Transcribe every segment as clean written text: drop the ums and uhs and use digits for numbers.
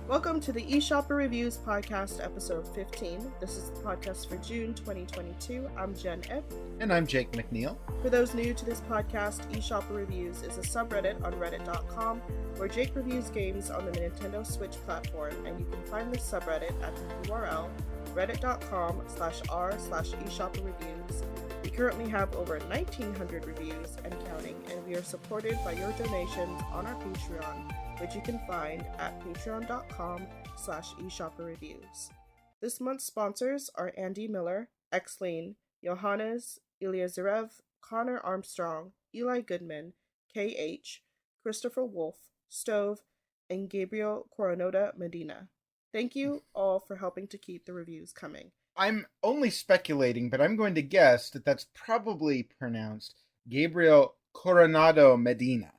Welcome to the eShopperReviews podcast, episode 15. This is the podcast for June 2022. I'm Jenn. And I'm Jake McNeil. For those new to this podcast, eShopperReviews is a subreddit on reddit.com where Jake reviews games on the Nintendo Switch platform, and you can find this subreddit at the URL reddit.com/r/eShopperReviews. We currently have over 1,900 reviews and counting, and we are supported by your donations on our Patreon, which you can find at patreon.com/eShopperReviews. This month's sponsors are Andy Miller, Xlane, Johannes Ilyazarev, Connor Armstrong, Eli Goodman, KH, Christopher Wolf, Stove, and Gabriel Coronota Medina. Thank you all for helping to keep the reviews coming. I'm only speculating, but I'm going to guess that that's probably pronounced Gabriel Coronado Medina.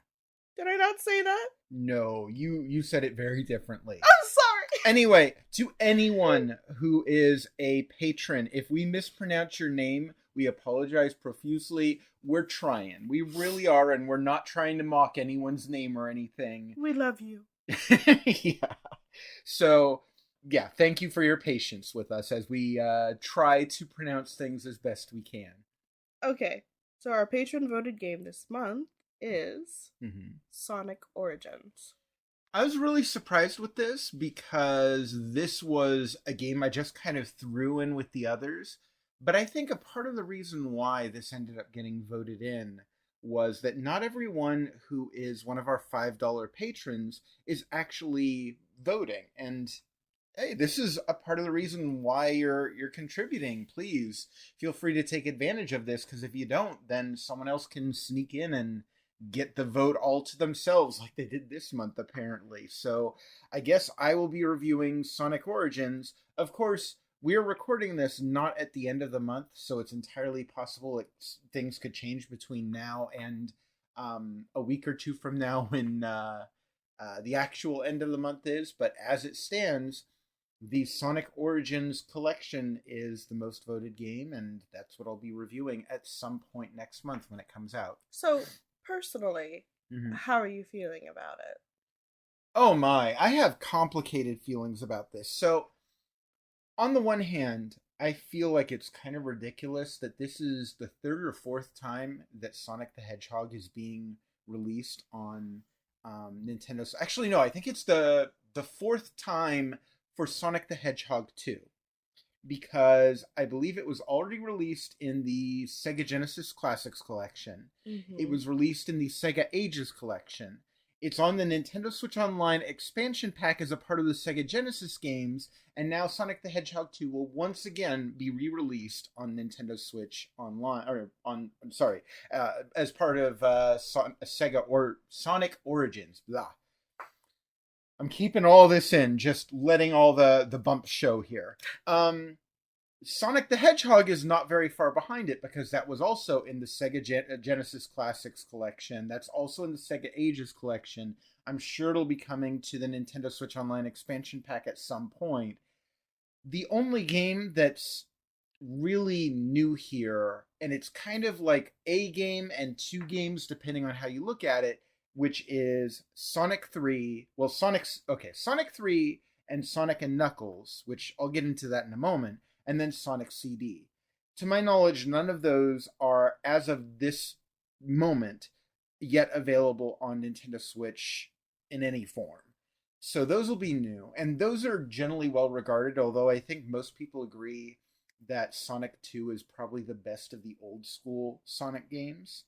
Did I not say that? No, you said it very differently. I'm sorry! Anyway, to anyone who is a patron, if we mispronounce your name, we apologize profusely. We're trying. We really are, and we're not trying to mock anyone's name or anything. We love you. Yeah. So, yeah, thank you for your patience with us as we try to pronounce things as best we can. Okay, so our patron-voted game this month is Sonic Origins. I was really surprised with this because this was a game I just kind of threw in with the others. But I think a part of the reason why this ended up getting voted in was that not everyone who is one of our $5 patrons is actually voting. And hey, this is a part of the reason why you're contributing. Please feel free to take advantage of this, because if you don't, then someone else can sneak in and get the vote all to themselves like they did this month, apparently. So I guess I will be reviewing Sonic Origins. Of course, we're recording this not at the end of the month, so it's entirely possible things could change between now and a week or two from now when the actual end of the month is. But as it stands, the Sonic Origins collection is the most voted game, and that's what I'll be reviewing at some point next month when it comes out. So, personally, how are you feeling about it? Oh my, I have complicated feelings about this. So, on the one hand, I feel like it's kind of ridiculous that this is the third or fourth time that Sonic the Hedgehog is being released on Nintendo. Actually, no, I think it's the fourth time for Sonic the Hedgehog 2. Because I believe it was already released in the Sega Genesis Classics collection. It was released in the Sega Ages collection. It's on the Nintendo Switch Online expansion pack as a part of the Sega Genesis games, and now Sonic the Hedgehog 2 will once again be re-released on Nintendo Switch Online, as part of Sega or Sonic Origins. Blah. I'm keeping all this in, just letting all the bumps show here. Sonic the Hedgehog is not very far behind it, because that was also in the Sega Genesis Classics collection. That's also in the Sega Ages collection. I'm sure it'll be coming to the Nintendo Switch Online expansion pack at some point. The only game that's really new here, and it's kind of like a game and two games depending on how you look at it, which is Sonic 3. Well, Sonic 3 and Sonic and Knuckles, which I'll get into that in a moment. And then Sonic CD. To my knowledge, none of those are, as of this moment, yet available on Nintendo Switch in any form. So those will be new. And those are generally well regarded, although I think most people agree that Sonic 2 is probably the best of the old school Sonic games.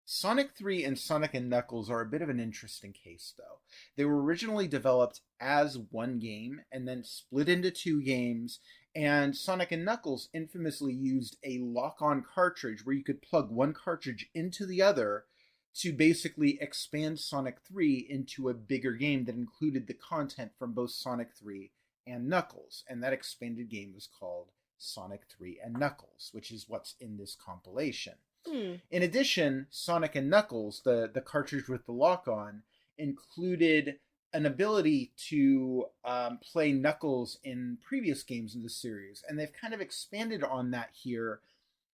Sonic 3 and Sonic and Knuckles are a bit of an interesting case, though. They were originally developed as one game and then split into two games, and Sonic and Knuckles infamously used a lock-on cartridge where you could plug one cartridge into the other to basically expand Sonic 3 into a bigger game that included the content from both Sonic 3 and Knuckles. And that expanded game was called Sonic 3 and Knuckles, which is what's in this compilation. In addition, Sonic and Knuckles, the cartridge with the lock-on, included an ability to play Knuckles in previous games in the series. And they've kind of expanded on that here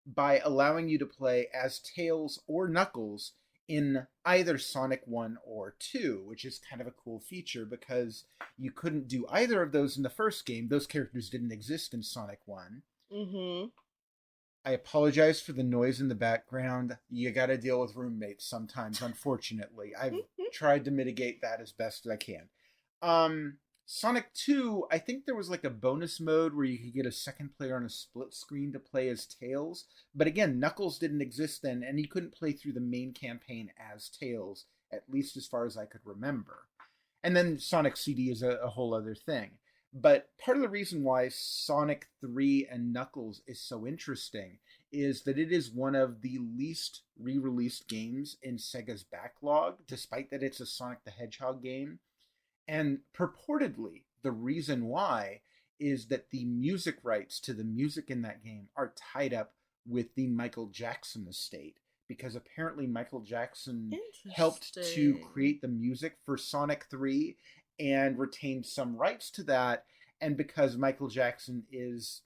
by allowing you to play as Tails or Knuckles in either Sonic 1 or 2, which is kind of a cool feature because you couldn't do either of those in the first game. Those characters didn't exist in Sonic 1. Mm-hmm. I apologize for the noise in the background. You gotta deal with roommates sometimes, unfortunately. I've tried to mitigate that as best as I can. Sonic 2, I think there was like a bonus mode where you could get a second player on a split screen to play as Tails. But again, Knuckles didn't exist then, and you couldn't play through the main campaign as Tails, at least as far as I could remember. And then Sonic CD is a whole other thing. But part of the reason why Sonic 3 and Knuckles is so interesting is that it is one of the least re-released games in Sega's backlog, despite that it's a Sonic the Hedgehog game. And purportedly, the reason why is that the music rights to the music in that game are tied up with the Michael Jackson estate. Because apparently Michael Jackson helped to create the music for Sonic 3 and retained some rights to that. And because Michael Jackson is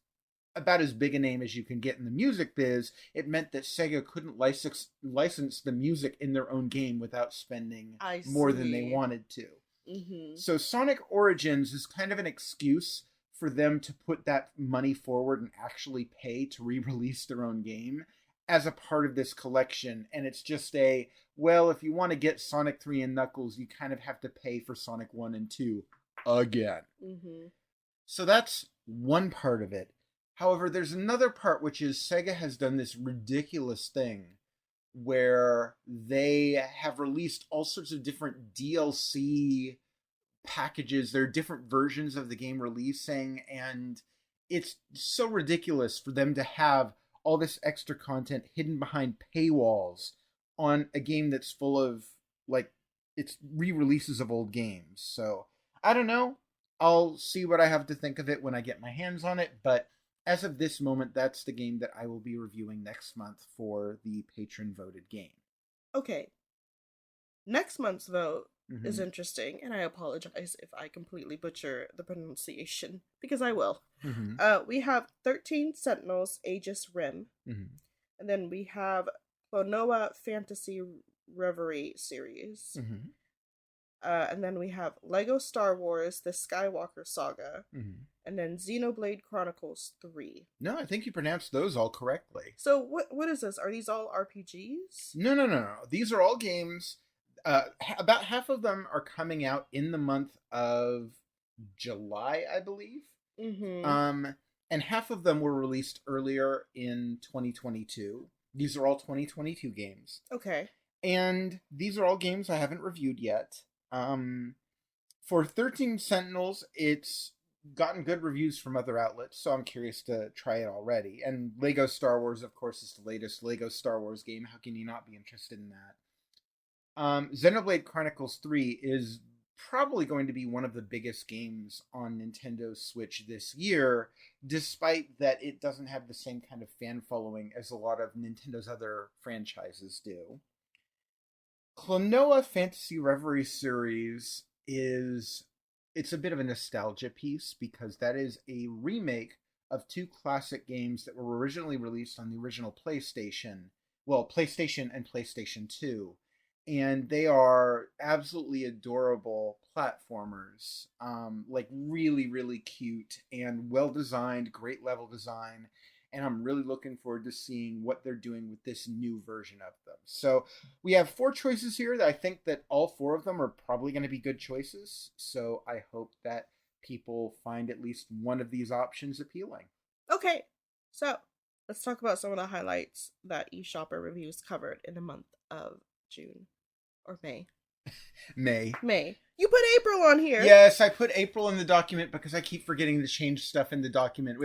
about as big a name as you can get in the music biz, it meant that Sega couldn't license the music in their own game without spending more than they wanted to. Mm-hmm. So Sonic Origins is kind of an excuse for them to put that money forward and actually pay to re-release their own game as a part of this collection. And it's just well, if you want to get Sonic 3 and Knuckles, you kind of have to pay for Sonic 1 and 2 again. Mm-hmm. So that's one part of it. However, there's another part, which is Sega has done this ridiculous thing where they have released all sorts of different DLC packages. There are different versions of the game releasing, and it's so ridiculous for them to have all this extra content hidden behind paywalls on a game that's full of, like, it's re-releases of old games. So, I don't know. I'll see what I have to think of it when I get my hands on it, but as of this moment, that's the game that I will be reviewing next month for the Patron-Voted game. Okay. Next month's vote is interesting, and I apologize if I completely butcher the pronunciation, because I will. We have 13 Sentinels Aegis Rim, and then we have Klonoa Fantasy Reverie series, and then we have Lego Star Wars The Skywalker Saga, and then Xenoblade Chronicles 3. No, I think you pronounced those all correctly. So what is this? Are these all RPGs? No. These are all games. About half of them are coming out in the month of July, I believe. And half of them were released earlier in 2022. These are all 2022 games. Okay. And these are all games I haven't reviewed yet. For 13 Sentinels, it's gotten good reviews from other outlets, so I'm curious to try it already. And Lego Star Wars, of course, is the latest Lego Star Wars game. How can you not be interested in that? Xenoblade Chronicles 3 is probably going to be one of the biggest games on Nintendo Switch this year, despite that it doesn't have the same kind of fan following as a lot of Nintendo's other franchises do. Klonoa Fantasy Reverie series it's a bit of a nostalgia piece because that is a remake of two classic games that were originally released on the original PlayStation. Well, PlayStation and PlayStation 2. And they are absolutely adorable platformers. Like really, really cute and well-designed, great level design. And I'm really looking forward to seeing what they're doing with this new version of them. So we have 4 choices here that I think that all 4 of them are probably going to be good choices. So I hope that people find at least one of these options appealing. Okay, so let's talk about some of the highlights that eShopperReviews covered in the month of June. Or May. May. You put April on here. Yes, I put April in the document because I keep forgetting to change stuff in the document.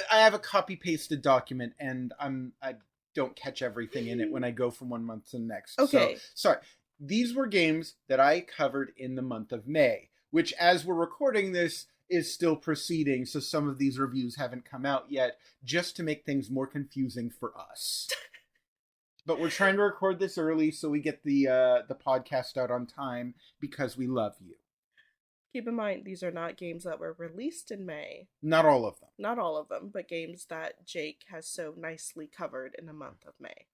I have a copy-pasted document, and I don't catch everything in it when I go from one month to the next. Okay. So, sorry. These were games that I covered in the month of May, which, as we're recording this, is still proceeding, so some of these reviews haven't come out yet, just to make things more confusing for us. But we're trying to record this early so we get the podcast out on time because we love you. Keep in mind, these are not games that were released in May. Not all of them. Not all of them, but games that Jake has so nicely covered in the month of May.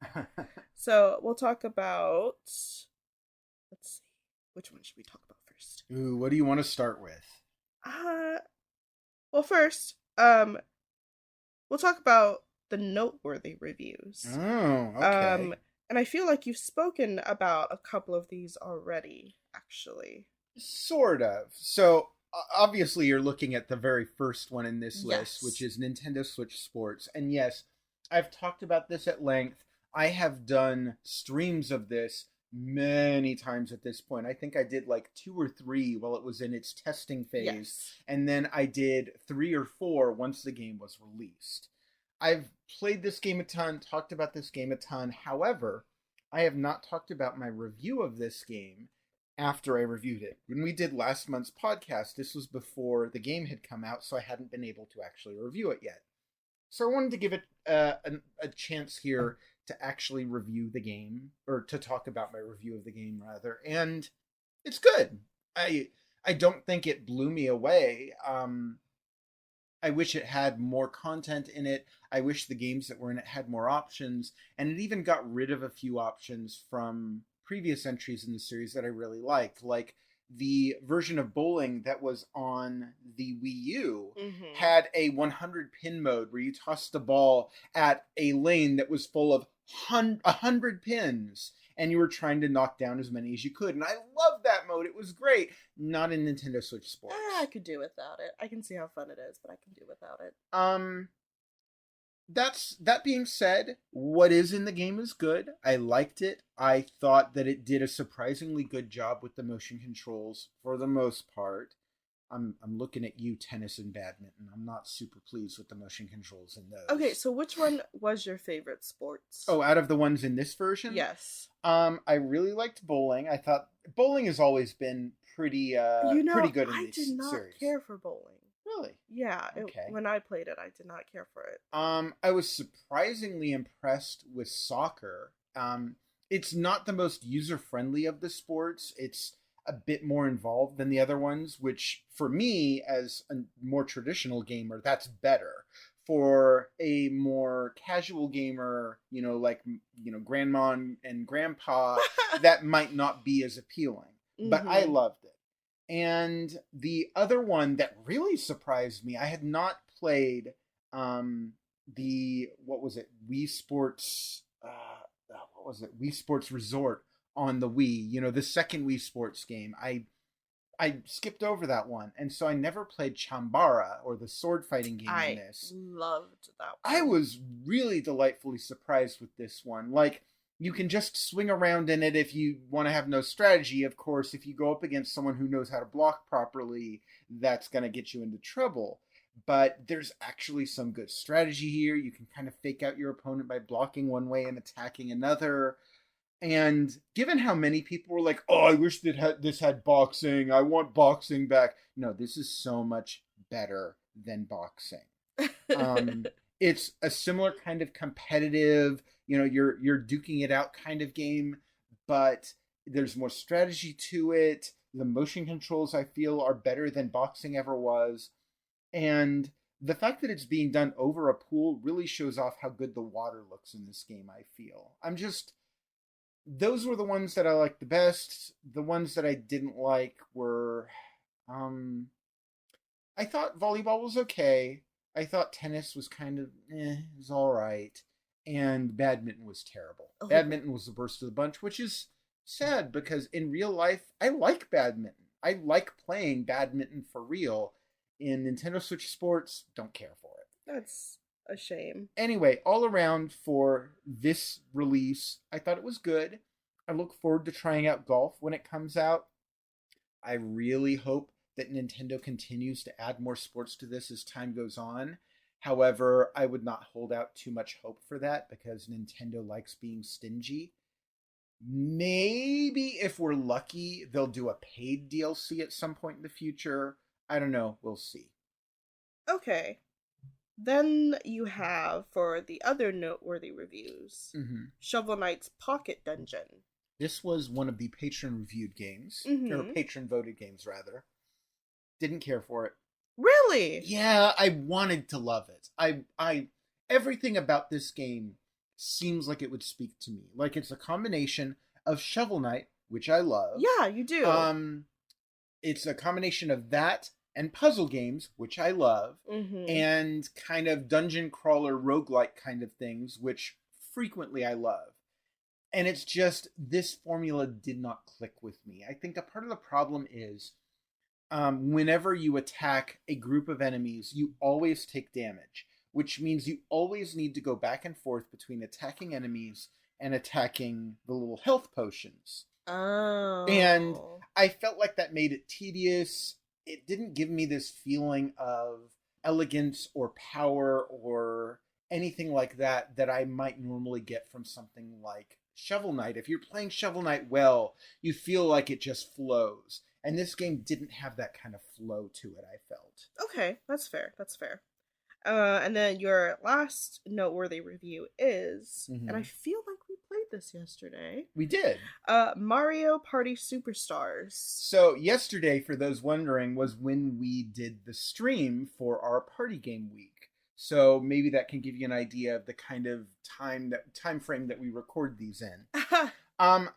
So we'll talk about... Let's see. Which one should we talk about first? Ooh, what do you want to start with? Well, first, we'll talk about the noteworthy reviews. Oh, okay. And I feel like you've spoken about a couple of these already, actually. Sort of. So, obviously, you're looking at the very first one in this list, Yes. which is Nintendo Switch Sports. And yes, I've talked about this at length. I have done streams of this many times at this point. I think I did like 2 or 3 while it was in its testing phase. Yes. And then I did 3 or 4 once the game was released. I've played this game a ton, talked about this game a ton. However, I have not talked about my review of this game after I reviewed it. When we did last month's podcast, this was before the game had come out, so I hadn't been able to actually review it yet. So I wanted to give it a chance here to actually review the game, or to talk about my review of the game, rather. And it's good. I don't think it blew me away. I wish it had more content in it. I wish the games that were in it had more options. And it even got rid of a few options from previous entries in the series that I really liked. Like the version of bowling that was on the Wii U had a 100 pin mode where you tossed the ball at a lane that was full of 100 pins. And you were trying to knock down as many as you could. And I loved that mode. It was great. Not in Nintendo Switch Sports. I could do without it. I can see how fun it is, but I can do without it. That being said, what is in the game is good. I liked it. I thought that it did a surprisingly good job with the motion controls for the most part. I'm looking at you, tennis and badminton. I'm not super pleased with the motion controls in those. Okay, so which one was your favorite sports? Oh, out of the ones in this version? Yes. I really liked bowling. I thought bowling has always been pretty pretty good in this series. I did not care for bowling. Really? Yeah. Okay. When I played it, I did not care for it. I was surprisingly impressed with soccer. It's not the most user-friendly of the sports. It's a bit more involved than the other ones, which for me, as a more traditional gamer, that's better. For a more casual gamer, like grandma and grandpa, that might not be as appealing. But I loved it. And the other one that really surprised me, I had not played Wii Sports Wii Sports Resort on the Wii, the second Wii Sports game. I skipped over that one, and so I never played Chambara, or the sword fighting game in this. I loved that one. I was really delightfully surprised with this one. Like, you can just swing around in it if you want to have no strategy. Of course, if you go up against someone who knows how to block properly, that's going to get you into trouble. But there's actually some good strategy here. You can kind of fake out your opponent by blocking one way and attacking another. And given how many people were like, oh, I wish that this had boxing. I want boxing back. No, this is so much better than boxing. It's a similar kind of competitive, you're duking it out kind of game, but there's more strategy to it. The motion controls, I feel, are better than boxing ever was. And the fact that it's being done over a pool really shows off how good the water looks in this game, I feel. Those were the ones that I liked the best. The ones that I didn't like were, I thought volleyball was okay. I thought tennis was kind of, it was all right. And badminton was terrible. Oh. Badminton was the worst of the bunch, which is sad because in real life, I like badminton. I like playing badminton for real. In Nintendo Switch Sports, don't care for it. That's a shame. Anyway, all around for this release, I thought it was good. I look forward to trying out golf when it comes out. I really hope that Nintendo continues to add more sports to this as time goes on. However, I would not hold out too much hope for that because Nintendo likes being stingy. Maybe if we're lucky, they'll do a paid DLC at some point in the future. I don't know. We'll see. Okay. Then you have, for the other noteworthy reviews, Shovel Knight's Pocket Dungeon. This was one of the Patron-Reviewed games, or Patron-Voted games, rather. Didn't care for it. Really? Yeah, I wanted to love it. I everything about this game seems like it would speak to me. Like it's a combination of Shovel Knight, which I love. Yeah, you do. It's a combination of that and puzzle games, which I love, Mm-hmm. and kind of dungeon crawler roguelike kind of things, which frequently I love. And it's just this formula did not click with me. I think a part of the problem is whenever you attack a group of enemies, you always take damage, which means you always need to go back and forth between attacking enemies and attacking the little health potions. Oh. And I felt like that made it tedious. It didn't give me this feeling of elegance or power or anything like that that I might normally get from something like Shovel Knight. If you're playing Shovel Knight well, you feel like it just flows. And this game didn't have that kind of flow to it, I felt. Okay, that's fair. That's fair. And then your last noteworthy review is, and I feel like we played this yesterday. We did. Mario Party Superstars. So yesterday, for those wondering, was when we did the stream for our party game week. So maybe that can give you an idea of the kind of time frame that we record these in.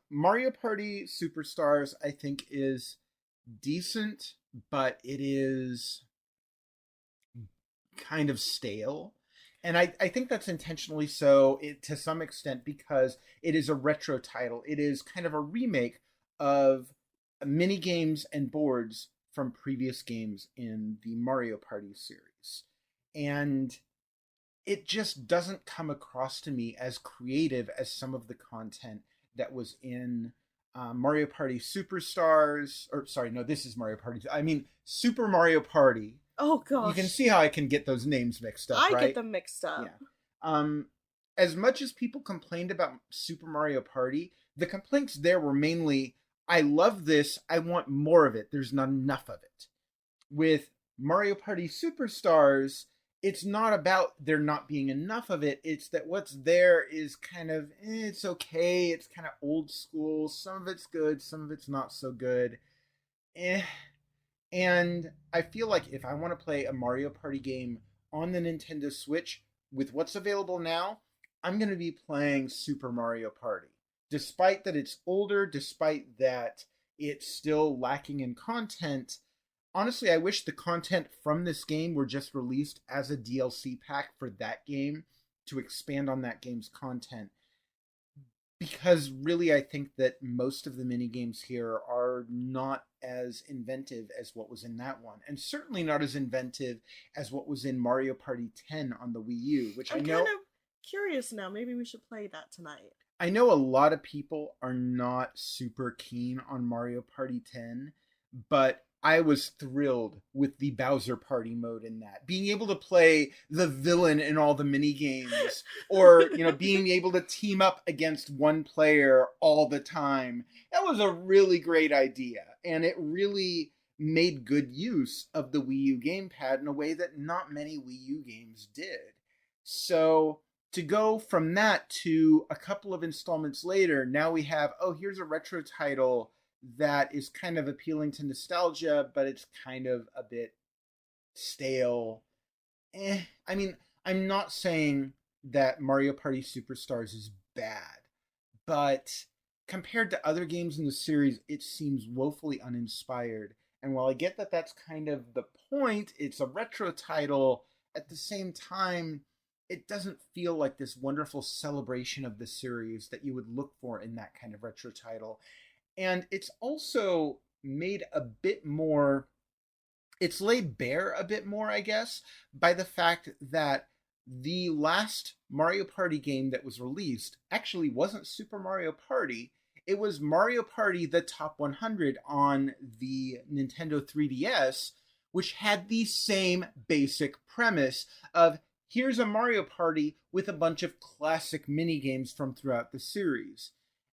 Mario Party Superstars, I think, is decent, but it is kind of stale. And I think that's intentionally so, to some extent, because it is a retro title. It is kind of a remake of mini games and boards from previous games in the Mario Party series. And it just doesn't come across to me as creative as some of the content that was in Mario Party Superstars. Or, sorry, no, this is Mario Party. I mean, Super Mario Party. Oh, gosh. You can see how I can get those names mixed up, right? I get them mixed up. Yeah. As much as people complained about Super Mario Party, the complaints there were mainly, I love this, I want more of it, there's not enough of it. With Mario Party Superstars, it's not about there not being enough of it, it's that what's there is kind of, it's okay, it's kind of old school, some of it's good, some of it's not so good. And I feel like if I want to play a Mario Party game on the Nintendo Switch with what's available now, I'm going to be playing Super Mario Party. Despite that it's older, despite that it's still lacking in content, honestly, I wish the content from this game were just released as a DLC pack for that game to expand on that game's content. Because really, I think that most of the minigames here are not as inventive as what was in that one. And certainly not as inventive as what was in Mario Party 10 on the Wii U, which I'm kind of curious now. Maybe we should play that tonight. I know a lot of people are not super keen on Mario Party 10, but I was thrilled with the Bowser Party mode in that. Being able to play the villain in all the mini games, or, being able to team up against one player all the time. That was a really great idea. And it really made good use of the Wii U gamepad in a way that not many Wii U games did. So to go from that to a couple of installments later, now we have, here's a retro title that is kind of appealing to nostalgia, but it's kind of a bit stale. I mean, I'm not saying that Mario Party Superstars is bad, but compared to other games in the series, it seems woefully uninspired. And while I get that that's kind of the point, it's a retro title, at the same time, it doesn't feel like this wonderful celebration of the series that you would look for in that kind of retro title. And it's also made a bit more, it's laid bare a bit more, I guess, by the fact that the last Mario Party game that was released actually wasn't Super Mario Party. It was Mario Party The Top 100 on the Nintendo 3DS, which had the same basic premise of, here's a Mario Party with a bunch of classic minigames from throughout the series.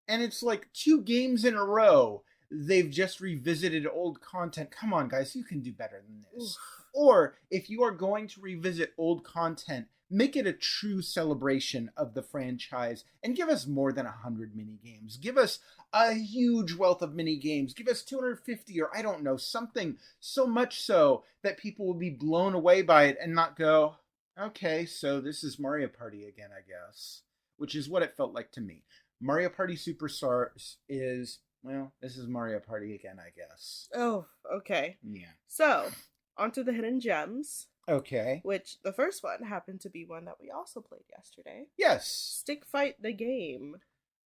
And it's like 2 games in a row, they've just revisited old content. Come on, guys, you can do better than this. Oof. Or if you are going to revisit old content, make it a true celebration of the franchise and give us more than 100 mini games. Give us a huge wealth of mini games. Give us 250 or I don't know, something so much so that people will be blown away by it and not go, okay, so this is Mario Party again, I guess, which is what it felt like to me. Mario Party Superstars is, well, this is Mario Party again, I guess. Oh, okay. Yeah. So, onto the hidden gems. Okay. Which the first one happened to be one that we also played yesterday. Yes. Stick Fight the Game.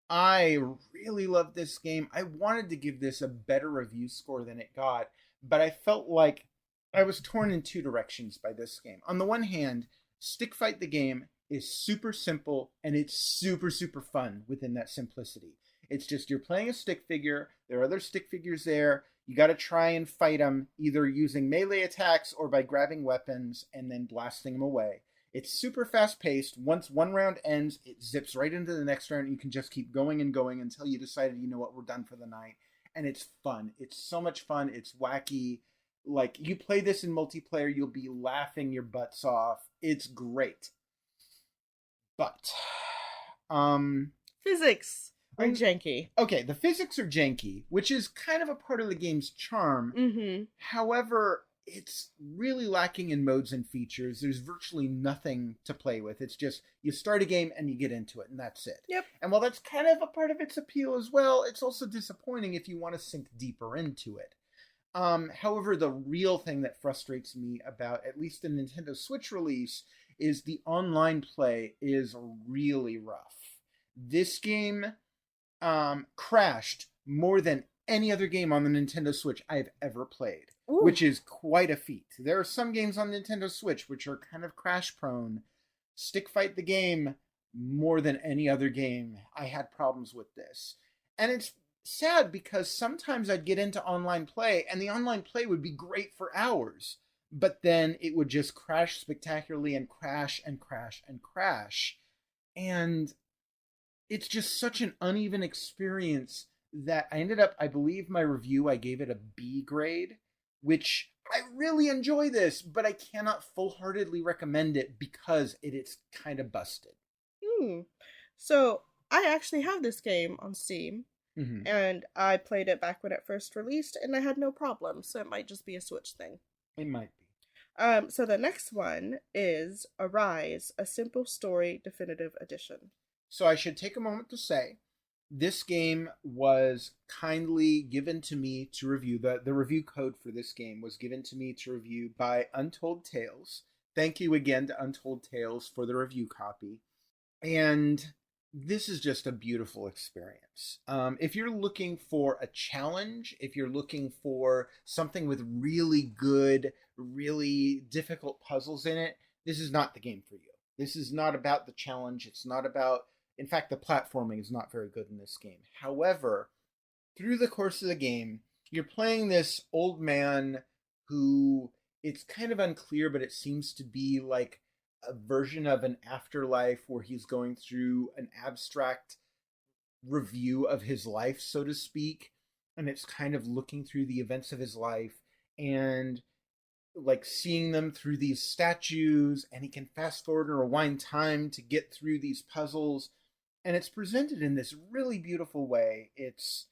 I really love this game. I wanted to give this a better review score than it got, but I felt like I was torn in two directions by this game. On the one hand, Stick Fight the Game is super simple and it's super, super fun within that simplicity. It's just you're playing a stick figure, there are other stick figures there, you got to try and fight them either using melee attacks or by grabbing weapons and then blasting them away. It's super fast paced. Once one round ends, it zips right into the next round. You can just keep going and going until you decided, you know what, we're done for the night. And it's fun. It's so much fun. It's wacky. Like, you play this in multiplayer, you'll be laughing your butts off. It's great. But, physics are janky. Okay, the physics are janky, which is kind of a part of the game's charm. Mm-hmm. However, it's really lacking in modes and features. There's virtually nothing to play with. It's just you start a game and you get into it, and that's it. Yep. And while that's kind of a part of its appeal as well, it's also disappointing if you want to sink deeper into it. However, the real thing that frustrates me about at least the Nintendo Switch release is the online play is really rough. This game crashed more than any other game on the Nintendo Switch I've ever played. Ooh. Which is quite a feat. There are some games on Nintendo Switch which are kind of crash prone. Stick Fight the Game, more than any other game, I had problems with this. And it's sad because sometimes I'd get into online play and the online play would be great for hours, but then it would just crash spectacularly and crash and crash and crash. And it's just such an uneven experience that I ended up, I believe my review, I gave it a B grade, which I really enjoy this, but I cannot full-heartedly recommend it because it is kind of busted. So I actually have this game on Steam, and I played it back when it first released, and I had no problem, so it might just be a Switch thing. It might be. So the next one is Arise, A Simple Story Definitive Edition. So I should take a moment to say, this game was kindly given to me to review. The review code for this game was given to me to review by Untold Tales. Thank you again to Untold Tales for the review copy. And this is just a beautiful experience. If you're looking for a challenge, if you're looking for something with really good, really difficult puzzles in it, this is not the game for you. This is not about the challenge. It's not about... In fact, the platforming is not very good in this game. However, through the course of the game, you're playing this old man who, it's kind of unclear, but it seems to be like a version of an afterlife where he's going through an abstract review of his life, so to speak. And it's kind of looking through the events of his life and like seeing them through these statues, and he can fast forward and rewind time to get through these puzzles. And it's presented in this really beautiful way. It's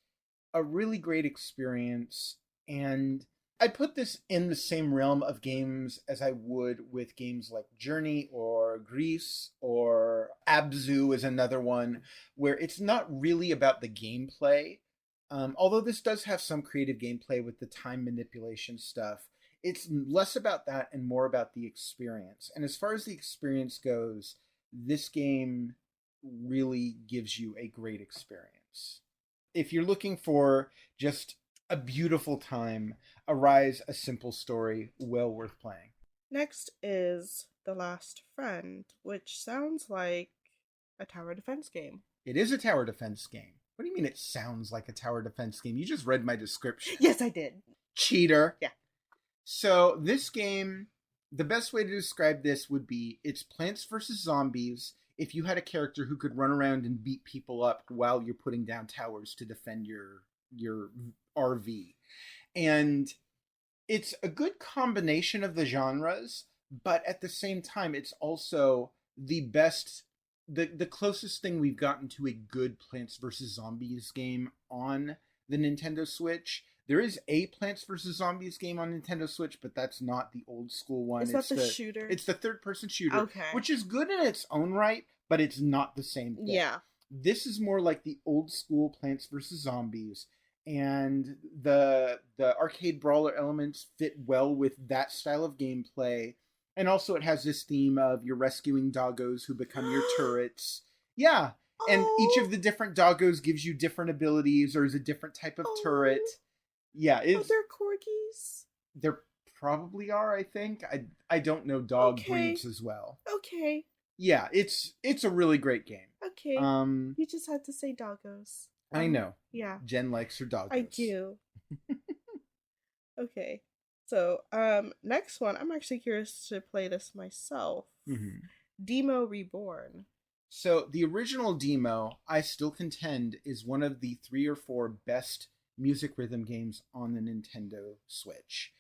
a really great experience. And I put this in the same realm of games as I would with games like Journey or Grease, or Abzu is another one, where it's not really about the gameplay. Although this does have some creative gameplay with the time manipulation stuff. It's less about that and more about the experience. And as far as the experience goes, this game really gives you a great experience. If you're looking for just a beautiful time, Arise, A Simple Story, well worth playing. Next is The Last Friend, which sounds like a tower defense game. It is a tower defense game. What do you mean it sounds like a tower defense game? You just read my description. Yes, I did. Cheater. Yeah. So this game, the best way to describe this would be it's Plants vs. Zombies if you had a character who could run around and beat people up while you're putting down towers to defend your RV. And it's a good combination of the genres, but at the same time, it's also the closest thing we've gotten to a good Plants vs. Zombies game on the Nintendo Switch. There is a Plants vs. Zombies game on Nintendo Switch, but that's not the old school one. Is that the shooter? It's the third-person shooter, Okay. which is good in its own right, but it's not the same thing. Yeah. This is more like the old school Plants vs. Zombies, and the arcade brawler elements fit well with that style of gameplay. And also it has this theme of you're rescuing doggos who become your turrets. Yeah. And each of the different doggos gives you different abilities or is a different type of turret. Yeah. Are there corgis? There probably are, I think. I don't know dog breeds as well. Okay. Yeah, it's a really great game. Okay. You just had to say doggos. I know. Yeah. Jen likes her doggos. I do. Okay. So, next one, I'm actually curious to play this myself. Mm-hmm. Demo Reborn. So, the original Demo, I still contend, is one of the 3 or 4 best music rhythm games on the Nintendo Switch.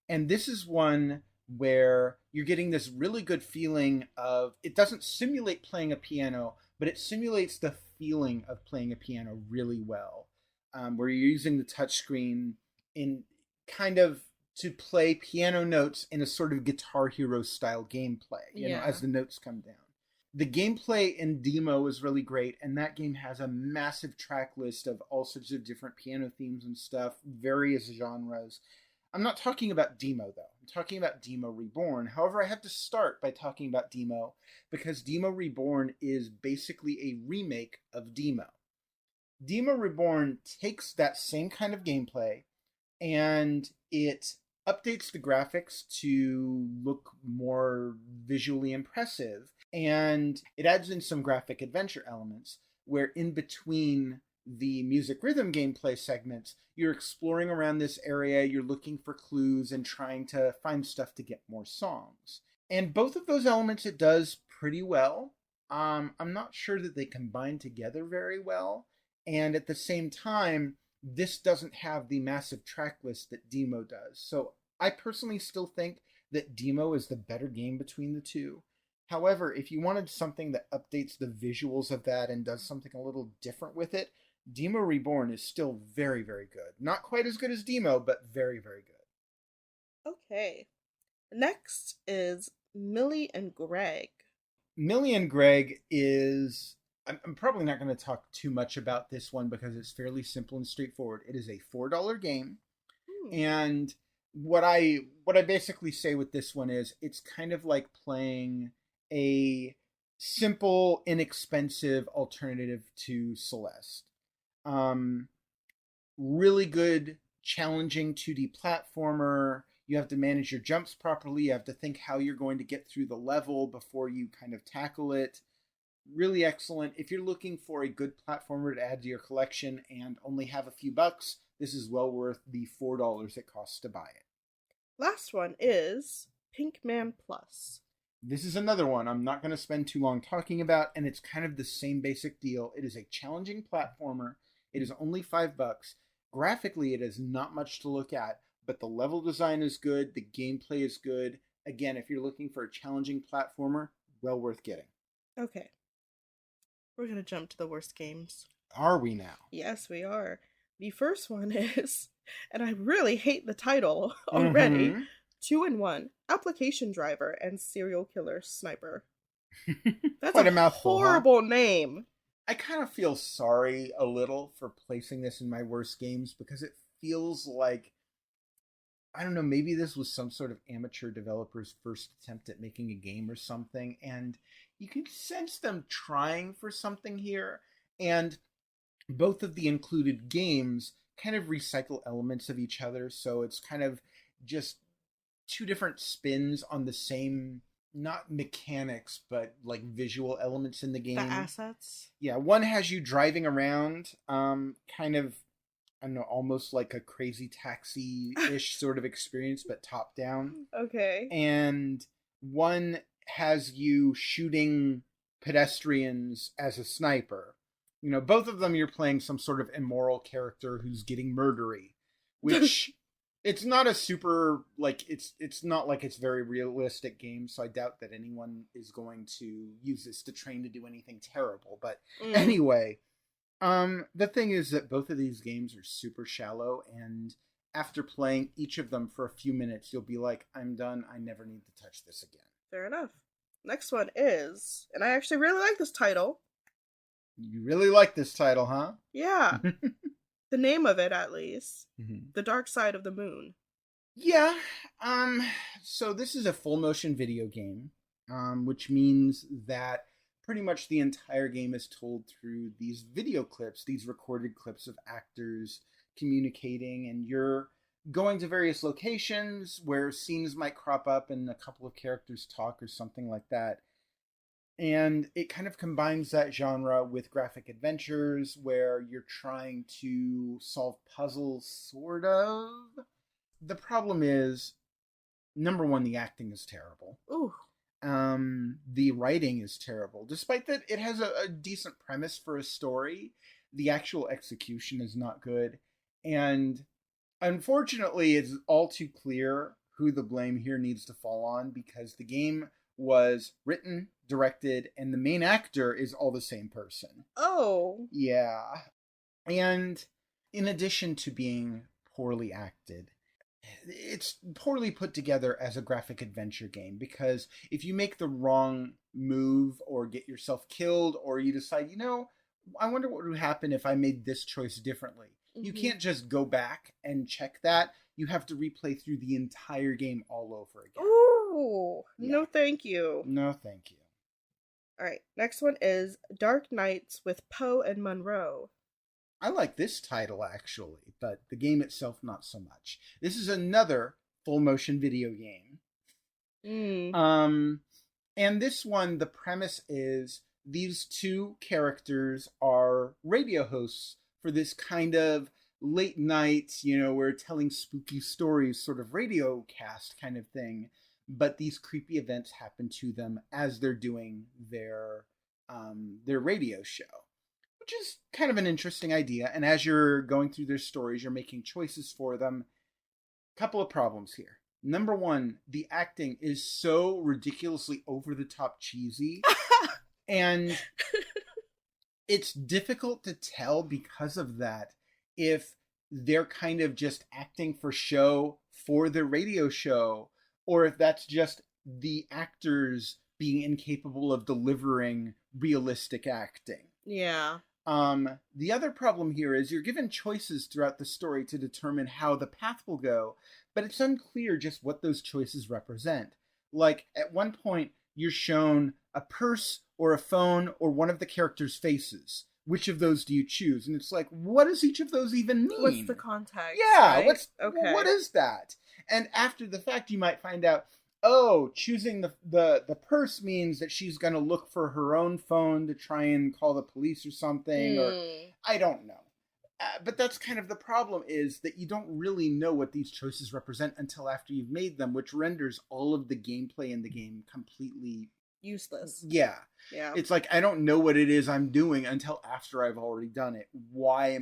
And this is one where you're getting this really good feeling of, it doesn't simulate playing a piano, but it simulates the feeling of playing a piano really well. Where you're using the touchscreen in kind of to play piano notes in a sort of Guitar Hero style gameplay, you know, as the notes come down. The gameplay in Demo is really great, and that game has a massive track list of all sorts of different piano themes and stuff, various genres. I'm not talking about Demo, though. I'm talking about Demo Reborn. However, I have to start by talking about Demo, because Demo Reborn is basically a remake of Demo. Demo Reborn takes that same kind of gameplay, and it updates the graphics to look more visually impressive, and it adds in some graphic adventure elements where in between the music rhythm gameplay segments, you're exploring around this area, you're looking for clues and trying to find stuff to get more songs. And both of those elements it does pretty well. I'm not sure that they combine together very well, and at the same time, this doesn't have the massive track list that Demo does. So I personally still think that Demo is the better game between the two. However, if you wanted something that updates the visuals of that and does something a little different with it, Demo Reborn is still very, very good. Not quite as good as Demo, but very, very good. Okay. Next is Millie and Greg. Millie and Greg is... I'm probably not going to talk too much about this one because it's fairly simple and straightforward. It is a $4 game. And what I basically say with this one is it's kind of like playing a simple, inexpensive alternative to Celeste. Really good, challenging 2D platformer. You have to manage your jumps properly. You have to think how you're going to get through the level before you kind of tackle it. Really excellent. If you're looking for a good platformer to add to your collection and only have a few bucks, this is well worth the $4 it costs to buy it. Last one is Pinkman Plus. This is another one I'm not going to spend too long talking about, and it's kind of the same basic deal. It is a challenging platformer. It is only $5. Graphically, it is not much to look at, but the level design is good. The gameplay is good. Again, if you're looking for a challenging platformer, well worth getting. Okay. We're going to jump to the worst games. Are we now? Yes, we are. The first one is, and I really hate the title already, 2-in-1, Application Driver and Serial Killer Sniper. That's quite a mouthful, horrible name. I kind of feel sorry a little for placing this in my worst games because it feels like, I don't know, maybe this was some sort of amateur developer's first attempt at making a game or something, and you can sense them trying for something here, and both of the included games kind of recycle elements of each other, so it's kind of just two different spins on the same, not mechanics, but like visual elements in the game. The assets? Yeah, one has you driving around, kind of, I don't know, almost like a Crazy Taxi-ish sort of experience, but top down. Okay. And one has you shooting pedestrians as a sniper. You know, both of them you're playing some sort of immoral character who's getting murdery, which It's not a super, like, it's not like it's very realistic game, so I doubt that anyone is going to use this to train to do anything terrible. But anyway, the thing is that both of these games are super shallow, and after playing each of them for a few minutes, you'll be like, I'm done, I never need to touch this again. Fair enough. Next one is, and I actually really like this title. You really like this title, huh? Yeah. The name of it, at least. Mm-hmm. The Dark Side of the Moon. Yeah. So this is a full motion video game, which means that pretty much the entire game is told through these video clips, these recorded clips of actors communicating, and you're going to various locations where scenes might crop up and a couple of characters talk or something like that. And it kind of combines that genre with graphic adventures where you're trying to solve puzzles, sort of. The problem is, number one, the acting is terrible. Ooh. The writing is terrible. Despite that it has a decent premise for a story, the actual execution is not good. And unfortunately, it's all too clear who the blame here needs to fall on, because the game was written, directed, and the main actor is all the same person. Oh. Yeah. And in addition to being poorly acted, it's poorly put together as a graphic adventure game, because if you make the wrong move or get yourself killed, or you decide, I wonder what would happen if I made this choice differently. Mm-hmm. You can't just go back and check that. You have to replay through the entire game all over again. Ooh. Yeah. No thank you. No thank you. Alright, next one is Dark Nights with Poe and Monroe. I like this title, actually, but the game itself, not so much. This is another full-motion video game. And this one, the premise is these two characters are radio hosts for this kind of late night, we're telling spooky stories sort of radio cast kind of thing. But these creepy events happen to them as they're doing their radio show, which is kind of an interesting idea. And as you're going through their stories, you're making choices for them. Couple of problems here. Number one, the acting is so ridiculously over-the-top cheesy. And it's difficult to tell because of that if they're kind of just acting for show for their radio show, or if that's just the actors being incapable of delivering realistic acting. Yeah. The other problem here is you're given choices throughout the story to determine how the path will go, but it's unclear just what those choices represent. Like, at one point, you're shown a purse or a phone or one of the characters' faces. Which of those do you choose? And it's like, what does each of those even mean? What's the context? Yeah, right? What is that? And after the fact, you might find out, choosing the purse means that she's going to look for her own phone to try and call the police or something, or I don't know. But that's kind of the problem, is that you don't really know what these choices represent until after you've made them, which renders all of the gameplay in the game completely useless. Yeah. It's like, I don't know what it is I'm doing until after I've already done it. Why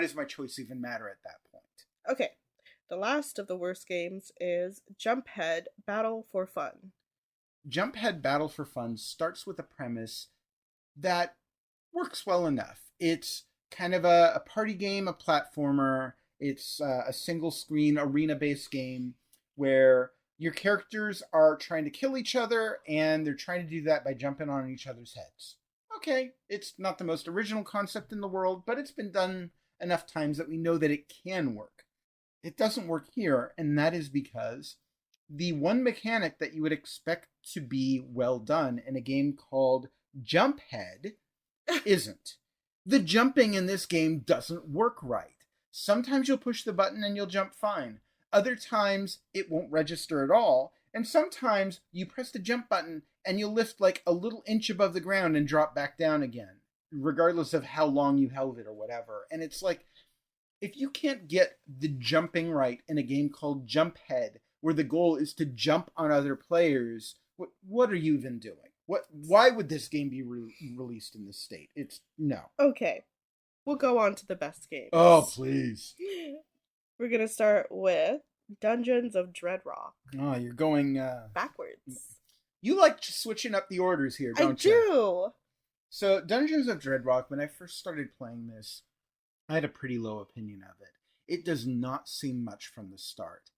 does my choice even matter at that point? Okay. The last of the worst games is Jumphead Battle for Fun. Jumphead Battle for Fun starts with a premise that works well enough. It's kind of a party game, a platformer. It's a single screen arena-based game where your characters are trying to kill each other, and they're trying to do that by jumping on each other's heads. Okay, it's not the most original concept in the world, but it's been done enough times that we know that it can work. It doesn't work here, and that is because the one mechanic that you would expect to be well done in a game called Jumphead isn't. The jumping in this game doesn't work right. Sometimes you'll push the button and you'll jump fine. Other times it won't register at all. And sometimes you press the jump button and you'll lift like a little inch above the ground and drop back down again, regardless of how long you held it or whatever. And it's like, if you can't get the jumping right in a game called Jumphead, where the goal is to jump on other players, what are you even doing? Why would this game be released in this state? It's no. Okay. We'll go on to the best games. Oh, please. We're gonna start with Dungeons of Dreadrock. Oh, you're going Backwards. you like switching up the orders here, I don't you? do! So, Dungeons of Dreadrock, when I first started playing this, I had a pretty low opinion of it. It does not seem much from the start.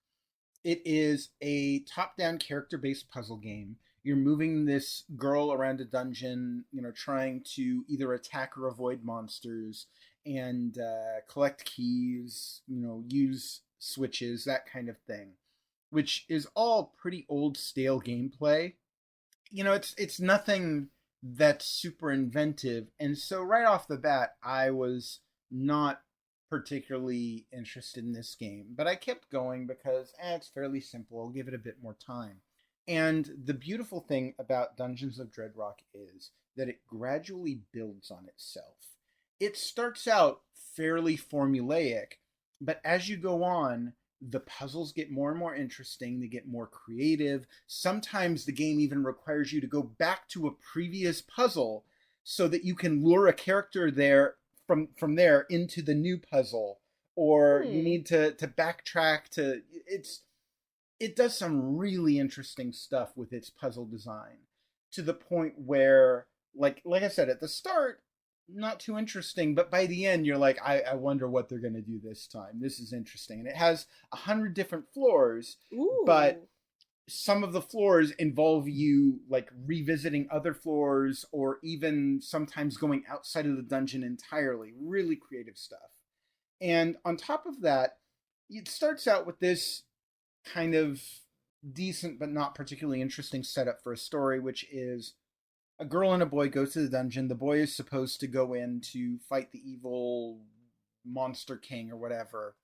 It is a top-down character-based puzzle game. You're moving this girl around a dungeon, trying to either attack or avoid monsters and collect keys, use switches, that kind of thing, which is all pretty old, stale gameplay. It's nothing that's super inventive, and so right off the bat, I was not particularly interested in this game, but I kept going because it's fairly simple. I'll give it a bit more time. And the beautiful thing about Dungeons of Dreadrock is that it gradually builds on itself. It starts out fairly formulaic, but as you go on, the puzzles get more and more interesting. They get more creative. Sometimes the game even requires you to go back to a previous puzzle so that you can lure a character there from there into the new puzzle, or you need to backtrack to it does some really interesting stuff with its puzzle design, to the point where like I said at the start, not too interesting, but by the end you're like, I wonder what they're going to do this time. This is interesting. And it has 100 different floors. Ooh. But some of the floors involve you like revisiting other floors, or even sometimes going outside of the dungeon entirely. Really creative stuff. And on top of that, it starts out with this kind of decent but not particularly interesting setup for a story, which is a girl and a boy go to the dungeon. The boy is supposed to go in to fight the evil monster king or whatever,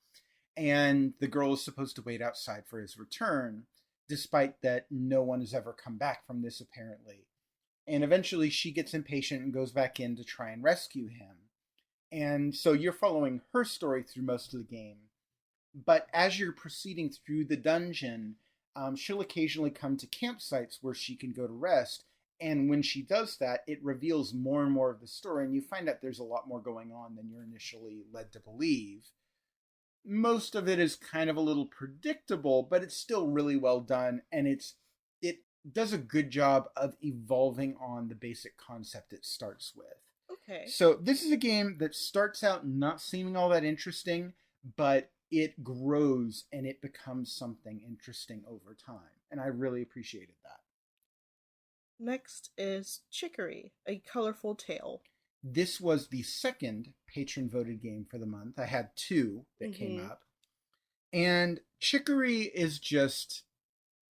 and the girl is supposed to wait outside for his return, despite that no one has ever come back from this apparently. And eventually she gets impatient and goes back in to try and rescue him. And so you're following her story through most of the game. But as you're proceeding through the dungeon, she'll occasionally come to campsites where she can go to rest. And when she does that, it reveals more and more of the story, and you find out there's a lot more going on than you're initially led to believe. Most of it is kind of a little predictable, but it's still really well done, and it does a good job of evolving on the basic concept it starts with. Okay. So this is a game that starts out not seeming all that interesting, but it grows and it becomes something interesting over time, and I really appreciated that. Next is Chicory, A Colorful Tale. This was the second patron-voted game for the month. I had two that came up. And Chicory is just,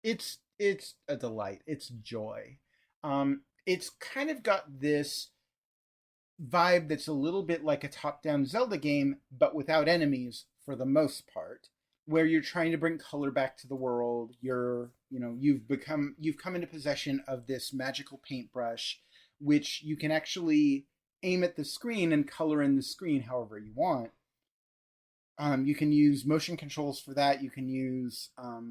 it's a delight. It's joy. It's kind of got this vibe that's a little bit like a top-down Zelda game, but without enemies for the most part, where you're trying to bring color back to the world. You've come into possession of this magical paintbrush, which you can actually aim at the screen and color in the screen however you want. You can use motion controls for that. You can use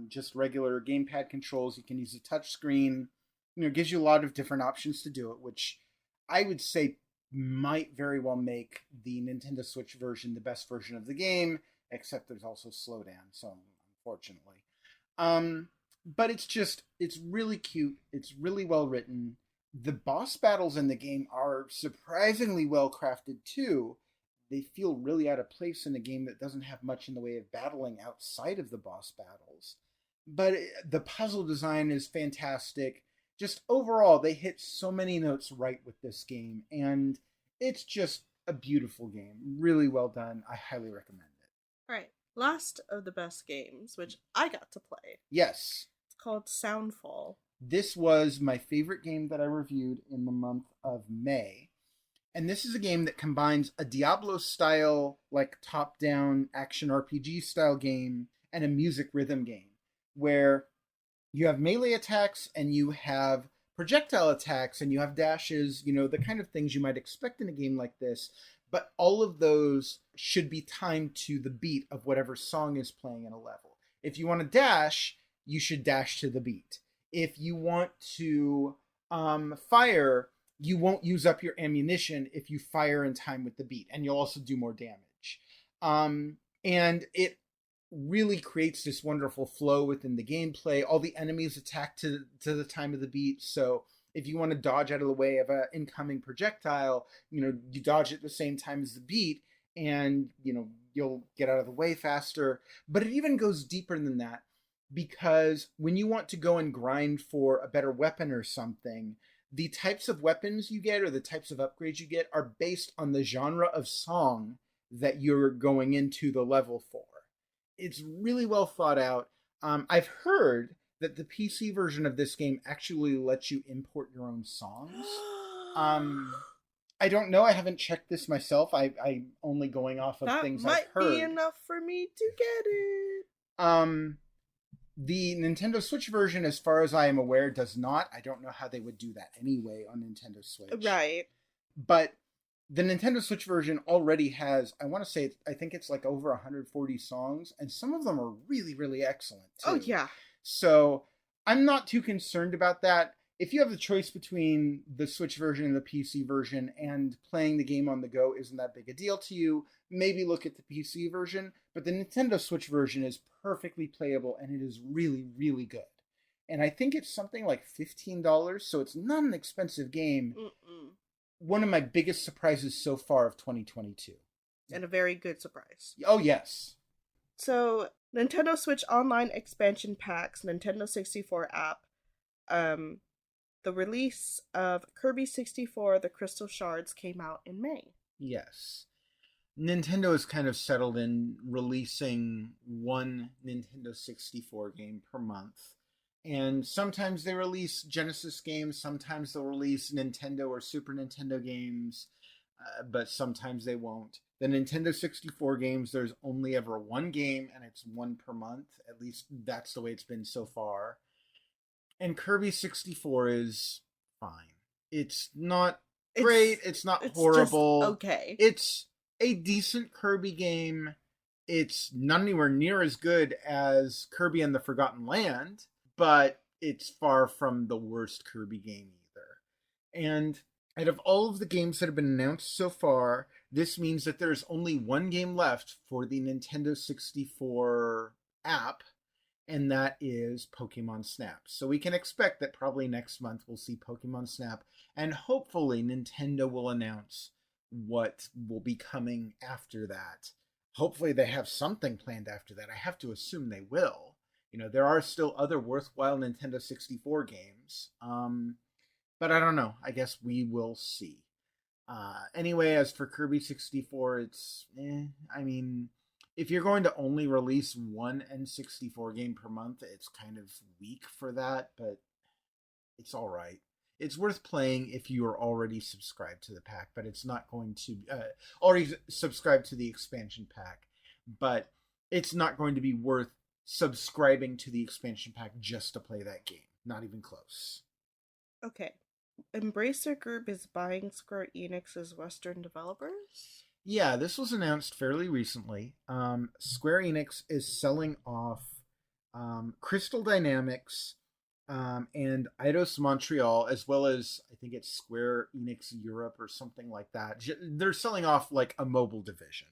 just regular gamepad controls. You can use a touch screen. It gives you a lot of different options to do it, which I would say might very well make the Nintendo Switch version the best version of the game, except there's also slowdown, so unfortunately. But it's really cute. It's really well written. The boss battles in the game are surprisingly well crafted too. They feel really out of place in a game that doesn't have much in the way of battling outside of the boss battles. But the puzzle design is fantastic. Just overall, they hit so many notes right with this game, and it's just a beautiful game. Really well done. I highly recommend it. All right, last of the best games, which I got to play. Yes. It's called Soundfall. This was my favorite game that I reviewed in the month of May. And this is a game that combines a Diablo-style, like top-down action RPG-style game and a music rhythm game, where you have melee attacks and you have projectile attacks and you have dashes, the kind of things you might expect in a game like this. But all of those should be timed to the beat of whatever song is playing in a level. If you want to dash, you should dash to the beat. If you want to fire, you won't use up your ammunition if you fire in time with the beat, and you'll also do more damage. And it really creates this wonderful flow within the gameplay. All the enemies attack to the time of the beat, so if you want to dodge out of the way of an incoming projectile, you dodge at the same time as the beat, and you'll get out of the way faster. But it even goes deeper than that, because when you want to go and grind for a better weapon or something, the types of weapons you get or the types of upgrades you get are based on the genre of song that you're going into the level for. It's really well thought out. I've heard that the PC version of this game actually lets you import your own songs. I don't know. I haven't checked this myself. I'm only going off of things I've heard. That might be enough for me to get it. The Nintendo Switch version, as far as I am aware, does not. I don't know how they would do that anyway on Nintendo Switch. Right. But the Nintendo Switch version already has, I think it's like over 140 songs, and some of them are really, really excellent, too. Oh, yeah. So I'm not too concerned about that. If you have the choice between the Switch version and the PC version, and playing the game on the go isn't that big a deal to you, maybe look at the PC version. But the Nintendo Switch version is perfectly playable, and it is really, really good. And I think it's something like $15, so it's not an expensive game. Mm-mm. One of my biggest surprises so far of 2022. And a very good surprise. Oh, yes. So, Nintendo Switch Online Expansion Packs, Nintendo 64 app, the release of Kirby 64, The Crystal Shards came out in May. Yes. Nintendo has kind of settled in releasing one Nintendo 64 game per month. And sometimes they release Genesis games, sometimes they'll release Nintendo or Super Nintendo games, but sometimes they won't. The Nintendo 64 games, there's only ever one game, and it's one per month. At least that's the way it's been so far. And Kirby 64 is fine. It's not great. It's not horrible. Just okay. It's a decent Kirby game. It's not anywhere near as good as Kirby and the Forgotten Land, but it's far from the worst Kirby game either. And out of all of the games that have been announced so far, this means that there's only one game left for the Nintendo 64 app, and that is Pokemon Snap. So we can expect that probably next month we'll see Pokemon Snap, and hopefully Nintendo will announce what will be coming after that. Hopefully they have something planned after that. I have to assume they will. There are still other worthwhile Nintendo 64 games. But I don't know. I guess we will see. Anyway, as for Kirby 64, it's, if you're going to only release one N64 game per month, it's kind of weak for that, but it's all right. It's worth playing if you are already subscribed to the pack, but it's not going to already subscribed to the expansion pack, but it's not going to be worth subscribing to the expansion pack just to play that game. Not even close. Okay. Embracer Group is buying Square Enix's Western developers? Yeah, this was announced fairly recently. Square Enix is selling off Crystal Dynamics and Eidos Montreal, as well as, I think it's Square Enix Europe or something like that. They're selling off like a mobile division.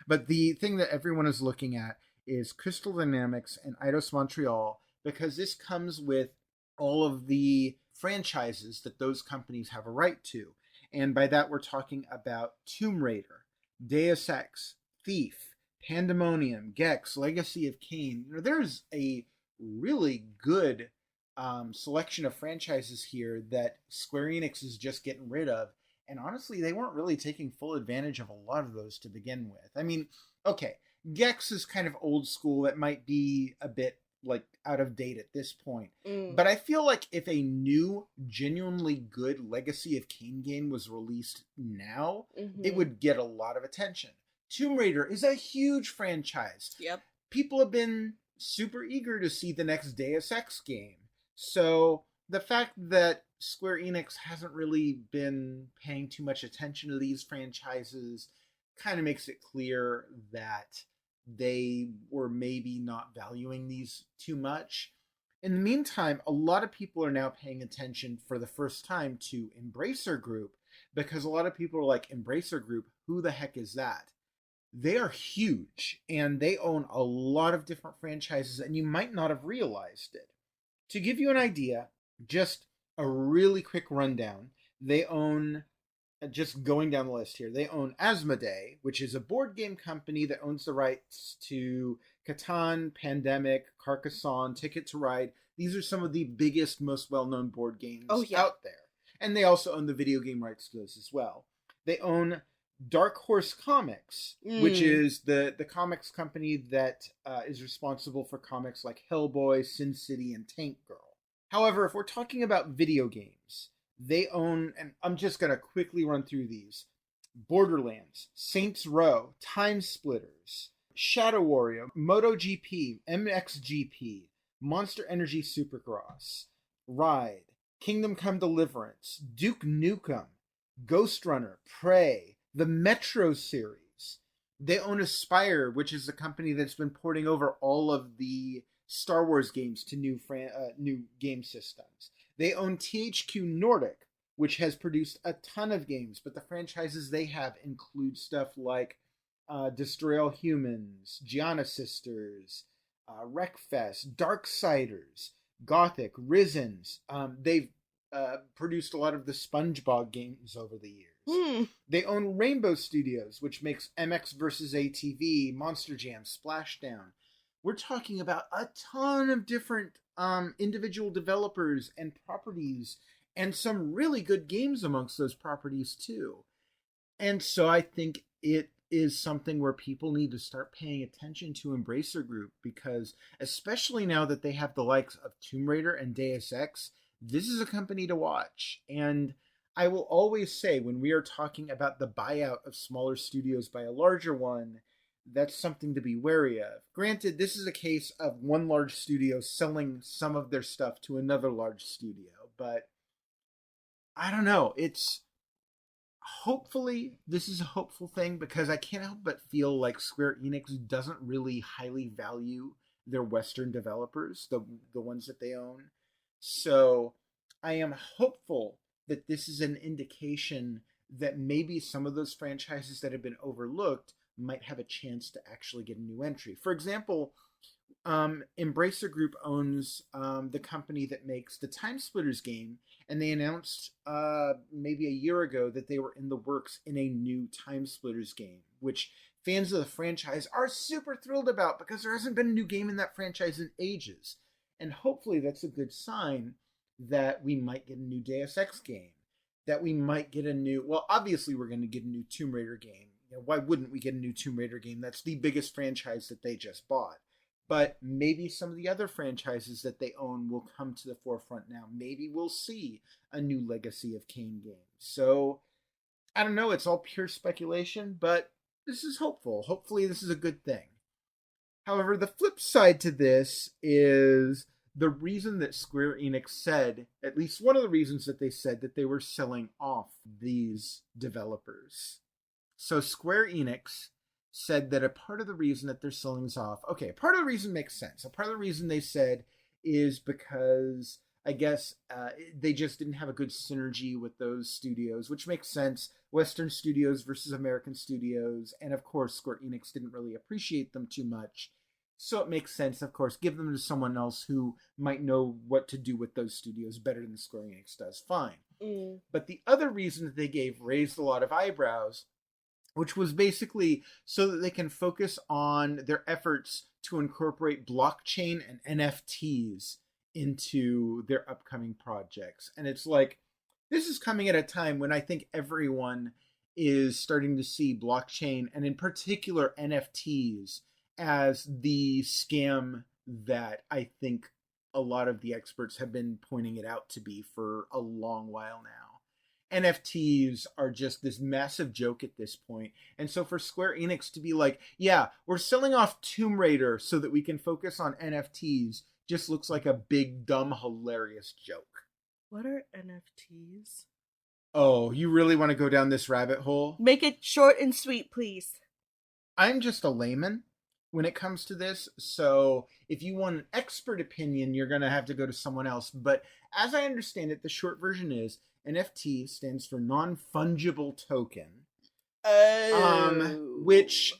But the thing that everyone is looking at is Crystal Dynamics and Eidos Montreal, because this comes with all of the franchises that those companies have a right to. And by that, we're talking about Tomb Raider, Deus Ex, Thief, Pandemonium, Gex, Legacy of Kain. There's a really good selection of franchises here that Square Enix is just getting rid of. And honestly, they weren't really taking full advantage of a lot of those to begin with. Okay, Gex is kind of old school. It might be a bit like out of date at this point. But I feel like if a new, genuinely good Legacy of Kain game was released now, it would get a lot of attention. Tomb Raider is a huge franchise. Yep. People have been super eager to see the next Deus Ex game. So the fact that Square Enix hasn't really been paying too much attention to these franchises kind of makes it clear that they were maybe not valuing these too much. In the meantime, a lot of people are now paying attention for the first time to Embracer Group, because a lot of people are like, Embracer Group, who the heck is that? they are huge, and they own a lot of different franchises, and you might not have realized it. To give you an idea, just a really quick rundown, they own, just going down the list here, they own Asmodee, which is a board game company that owns the rights to Catan, Pandemic, Carcassonne, Ticket to Ride. These are some of the biggest, most well-known board games out there. And they also own the video game rights to those as well. They own Dark Horse Comics, which is the comics company that is responsible for comics like Hellboy, Sin City, and Tank Girl. However, if we're talking about video games, they own, and I'm just going to quickly run through these, Borderlands, Saints Row, Time Splitters, Shadow Warrior, MotoGP, MXGP, Monster Energy Supercross, Ride, Kingdom Come Deliverance, Duke Nukem, Ghost Runner, Prey, the Metro series. They own Aspyr, which is a company that's been porting over all of the Star Wars games to new game systems. They own THQ Nordic, which has produced a ton of games, but the franchises they have include stuff like Destroy All Humans, Gianna Sisters, Wreckfest, Darksiders, Gothic, Risens. They've produced a lot of the SpongeBob games over the years. They own Rainbow Studios, which makes MX vs. ATV, Monster Jam, Splashdown. We're talking about a ton of different individual developers and properties, and some really good games amongst those properties too. And so I think it is something where people need to start paying attention to Embracer Group, because especially now that they have the likes of Tomb Raider and Deus Ex, this is a company to watch. And I will always say, when we are talking about the buyout of smaller studios by a larger one, that's something to be wary of. Granted, this is a case of one large studio selling some of their stuff to another large studio, but I don't know. Hopefully this is a hopeful thing, because I can't help but feel like Square Enix doesn't really highly value their Western developers, the ones that they own. So I am hopeful that this is an indication that maybe some of those franchises that have been overlooked might have a chance to actually get a new entry. For example, Embracer Group owns the company that makes the Time Splitters game, and they announced maybe a year ago that they were in the works in a new Time Splitters game, which fans of the franchise are super thrilled about, because there hasn't been a new game in that franchise in ages. And hopefully that's a good sign that we might get a new Deus Ex game, that we might get a new, well, obviously we're going to get a new Tomb Raider game. You know, why wouldn't we get a new Tomb Raider game? That's the biggest franchise that they just bought. But maybe some of the other franchises that they own will come to the forefront now. Maybe we'll see a new Legacy of Kain game. So, I don't know, it's all pure speculation, but this is hopeful. Hopefully this is a good thing. However, the flip side to this is the reason that Square Enix said, at least one of the reasons that they said that they were selling off these developers. So Square Enix said that a part of the reason that they're selling this off, okay, part of the reason makes sense. A part of the reason they said is because I guess they just didn't have a good synergy with those studios, which makes sense. Western studios versus American studios. And of course, Square Enix didn't really appreciate them too much. So it makes sense, of course, give them to someone else who might know what to do with those studios better than Square Enix does. Fine. But the other reason that they gave raised a lot of eyebrows, which was basically so that they can focus on their efforts to incorporate blockchain and NFTs into their upcoming projects. And it's like, this is coming at a time when I think everyone is starting to see blockchain, and in particular NFTs, as the scam that I think a lot of the experts have been pointing it out to be for a long while now. NFTs are just this massive joke at this point. And so for Square Enix to be like, yeah, we're selling off Tomb Raider so that we can focus on NFTs, just looks like a big, dumb, hilarious joke. What are NFTs? Oh, you really want to go down this rabbit hole? Make it short and sweet, please. I'm just a layman when it comes to this, so if you want an expert opinion, you're going to have to go to someone else. But as I understand it, the short version is NFT stands for non-fungible token, which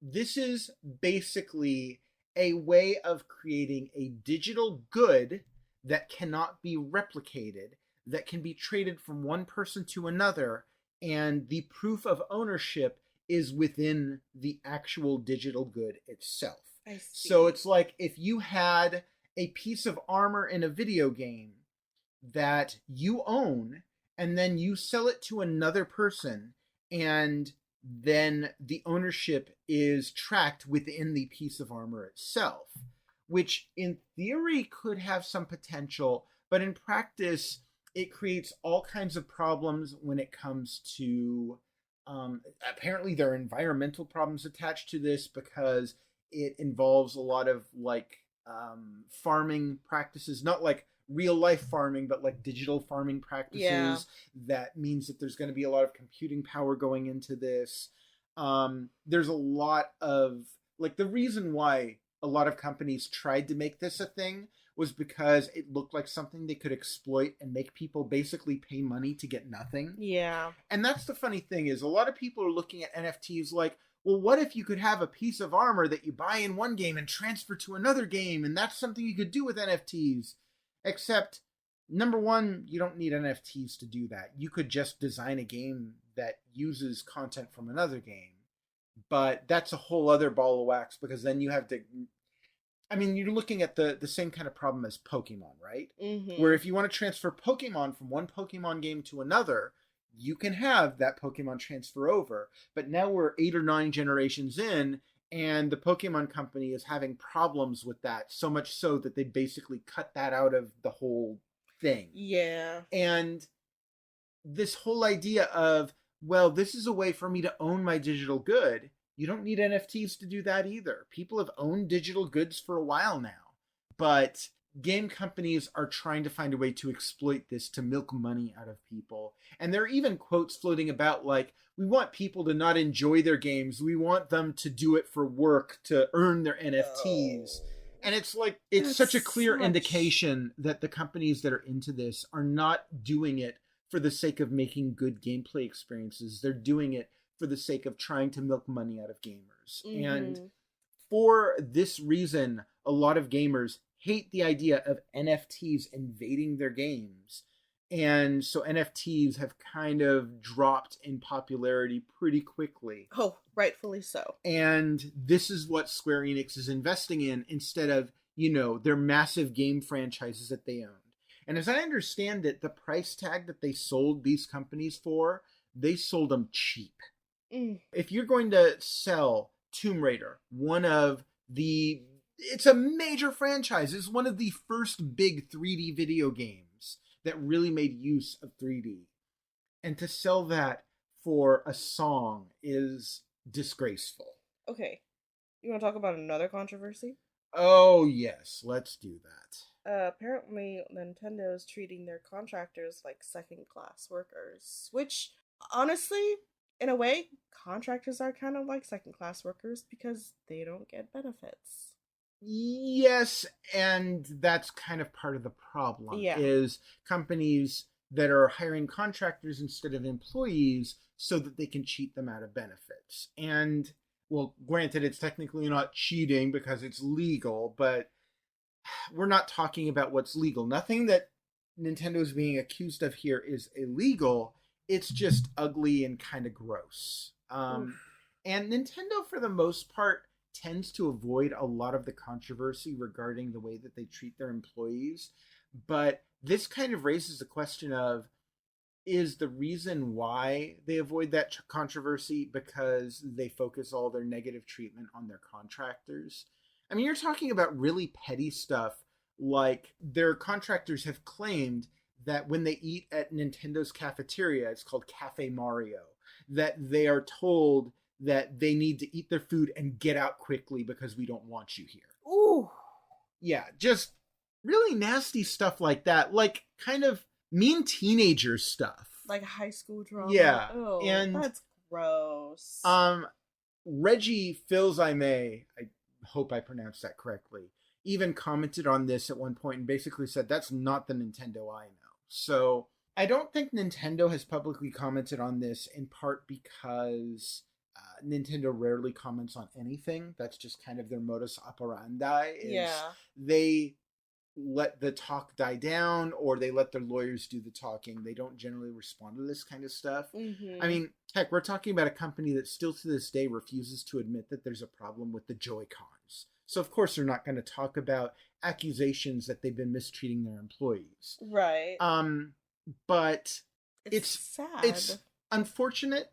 this is basically a way of creating a digital good that cannot be replicated, that can be traded from one person to another, and the proof of ownership is within the actual digital good itself. I see. So it's like if you had a piece of armor in a video game that you own, and then you sell it to another person, and then the ownership is tracked within the piece of armor itself, which in theory could have some potential, but in practice, it creates all kinds of problems when it comes to apparently there are environmental problems attached to this because it involves a lot of like farming practices, not like real life farming, but like digital farming practices. Yeah. That means that there's going to be a lot of computing power going into this. There's a lot of like the reason why a lot of companies tried to make this a thing was because it looked like something they could exploit and make people basically pay money to get nothing. Yeah. And that's the funny thing is a lot of people are looking at NFTs like, well, what if you could have a piece of armor that you buy in one game and transfer to another game, and that's something you could do with NFTs? Except, number one, you don't need NFTs to do that. You could just design a game that uses content from another game. But that's a whole other ball of wax because then you have to... I mean, you're looking at the same kind of problem as Pokemon, right? Mm-hmm. Where if you want to transfer Pokemon from one Pokemon game to another, you can have that Pokemon transfer over. But now we're 8 or 9 generations in, and the Pokemon company is having problems with that, so much so that they basically cut that out of the whole thing. Yeah. And this whole idea of, well, this is a way for me to own my digital good. You don't need NFTs to do that either. People have owned digital goods for a while now. But game companies are trying to find a way to exploit this to milk money out of people. And there are even quotes floating about like, we want people to not enjoy their games. We want them to do it for work to earn their NFTs. Oh. And it's like, it's such a clear indication that the companies that are into this are not doing it for the sake of making good gameplay experiences. They're doing it for the sake of trying to milk money out of gamers. Mm-hmm. And for this reason, a lot of gamers hate the idea of NFTs invading their games. And so NFTs have kind of dropped in popularity pretty quickly. Oh, rightfully so. And this is what Square Enix is investing in instead of, you know, their massive game franchises that they owned. And as I understand it, the price tag that they sold these companies for, they sold them cheap. If you're going to sell Tomb Raider, it's a major franchise. It's one of the first big 3D video games that really made use of 3D. And to sell that for a song is disgraceful. Okay. You want to talk about another controversy? Oh, yes. Let's do that. Apparently, Nintendo is treating their contractors like second-class workers, which, honestly... in a way, contractors are kind of like second-class workers because they don't get benefits. Yes, and that's kind of part of the problem, is companies that are hiring contractors instead of employees so that they can cheat them out of benefits. And, well, granted, it's technically not cheating because it's legal, but we're not talking about what's legal. Nothing that Nintendo is being accused of here is illegal. It's just ugly and kind of gross. And Nintendo, for the most part, tends to avoid a lot of the controversy regarding the way that they treat their employees. But this kind of raises the question of, is the reason why they avoid that controversy because they focus all their negative treatment on their contractors? I mean, you're talking about really petty stuff, like their contractors have claimed that when they eat at Nintendo's cafeteria, it's called Cafe Mario, that they are told that they need to eat their food and get out quickly because we don't want you here. Ooh. Yeah, just really nasty stuff like that. Like, kind of mean teenager stuff. Like high school drama. Yeah. Oh, and that's gross. Reggie Fils-Aimé, I hope I pronounced that correctly, even commented on this at one point and basically said, that's not the Nintendo I know. So I don't think Nintendo has publicly commented on this, in part because Nintendo rarely comments on anything. That's just kind of their modus operandi. Yeah. They let the talk die down, or they let their lawyers do the talking. They don't generally respond to this kind of stuff. Mm-hmm. I mean, heck, we're talking about a company that still to this day refuses to admit that there's a problem with the Joy-Cons. So of course they're not going to talk about accusations that they've been mistreating their employees. Right. But it's sad. It's unfortunate.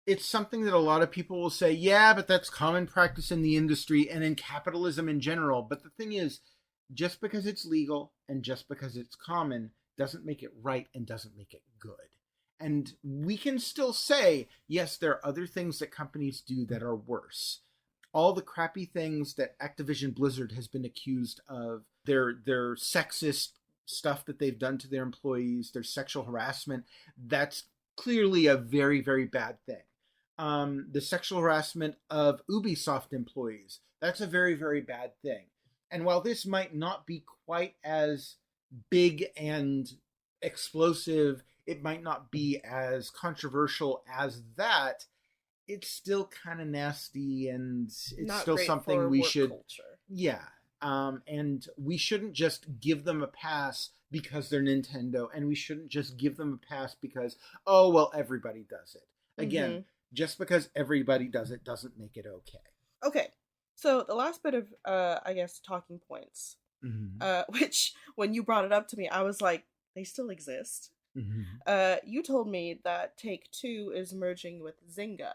It's something that a lot of people will say, yeah, but that's common practice in the industry and in capitalism in general. But the thing is, just because it's legal and just because it's common doesn't make it right and doesn't make it good. And we can still say, yes, there are other things that companies do that are worse. All the crappy things that Activision Blizzard has been accused of, their sexist stuff that they've done to their employees, their sexual harassment, that's clearly a very, very bad thing. The sexual harassment of Ubisoft employees, that's a very, very bad thing. And while this might not be quite as big and explosive, it might not be as controversial as that, it's still kind of nasty, and it's not still great something for we work should... culture. Yeah. And we shouldn't just give them a pass because they're Nintendo, and we shouldn't just give them a pass because, oh, well, everybody does it. Again, just because everybody does it doesn't make it okay. Okay. So the last bit of, I guess, talking points, which when you brought it up to me, I was like, they still exist. You told me that Take-Two is merging with Zynga.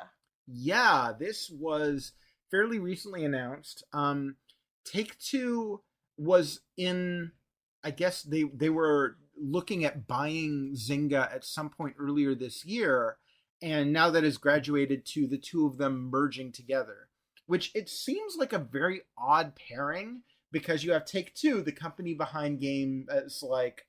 Yeah, this was fairly recently announced. Take-Two was in, I guess they were looking at buying Zynga at some point earlier this year, and now that has graduated to the two of them merging together, which it seems like a very odd pairing, because you have Take-Two, the company behind games like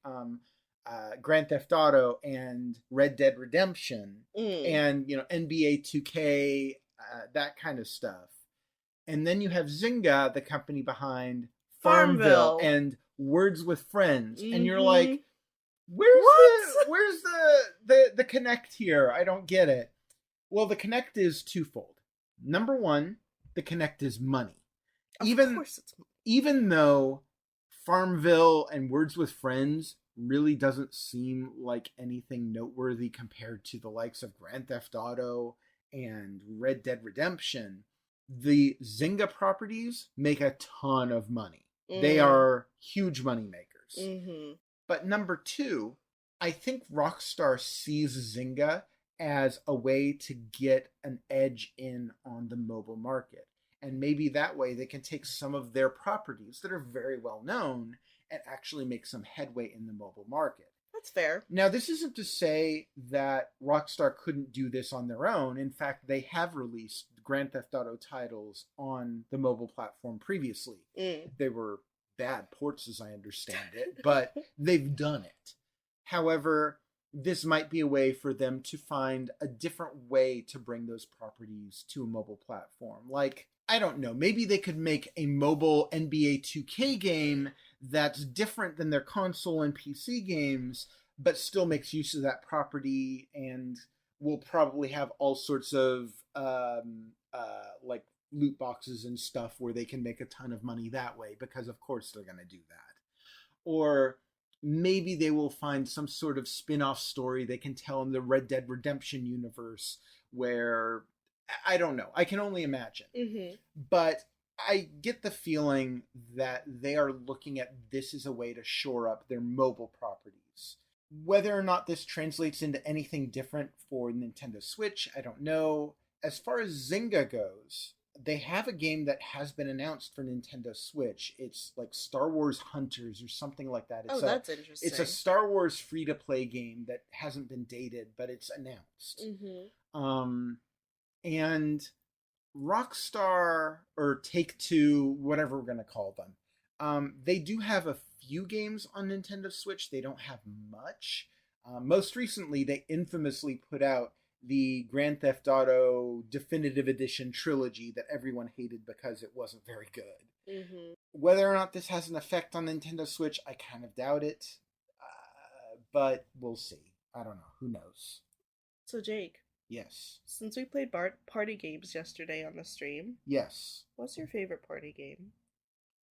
Grand Theft Auto and Red Dead Redemption, and NBA 2K, that kind of stuff. And then you have Zynga, the company behind Farmville and Words with Friends. And you're like, where's the connect here? I don't get it. Well, the connect is twofold. Number one, the connect is money. Of course it's money. Even though Farmville and Words with Friends really doesn't seem like anything noteworthy compared to the likes of Grand Theft Auto and Red Dead Redemption, the Zynga properties make a ton of money. They are huge money makers. But number two, I think Rockstar sees Zynga as a way to get an edge in on the mobile market. And maybe that way they can take some of their properties that are very well known and actually make some headway in the mobile market. That's fair. Now, this isn't to say that Rockstar couldn't do this on their own. In fact, they have released Grand Theft Auto titles on the mobile platform previously. They were bad ports, as I understand it, but they've done it. However, this might be a way for them to find a different way to bring those properties to a mobile platform. Like, I don't know, maybe they could make a mobile NBA 2K game that's different than their console and PC games, but still makes use of that property and will probably have all sorts of like loot boxes and stuff where they can make a ton of money that way, because of course they're going to do that. Or maybe they will find some sort of spin-off story they can tell in the Red Dead Redemption universe where, I don't know, I can only imagine. But I get the feeling that they are looking at this as a way to shore up their mobile properties. Whether or not this translates into anything different for Nintendo Switch, I don't know. As far as Zynga goes, they have a game that has been announced for Nintendo Switch. It's like Star Wars Hunters or something like that. That's interesting. It's a Star Wars free-to-play game that hasn't been dated, but it's announced. And Rockstar, or Take-Two, whatever we're going to call them, they do have a few games on Nintendo Switch. They don't have much. Most recently, they infamously put out the Grand Theft Auto Definitive Edition trilogy that everyone hated because it wasn't very good. Whether or not this has an effect on Nintendo Switch, I kind of doubt it. But we'll see. I don't know. Who knows? So, Jake, Yes. Since we played party games yesterday on the stream, Yes. what's your favorite party game?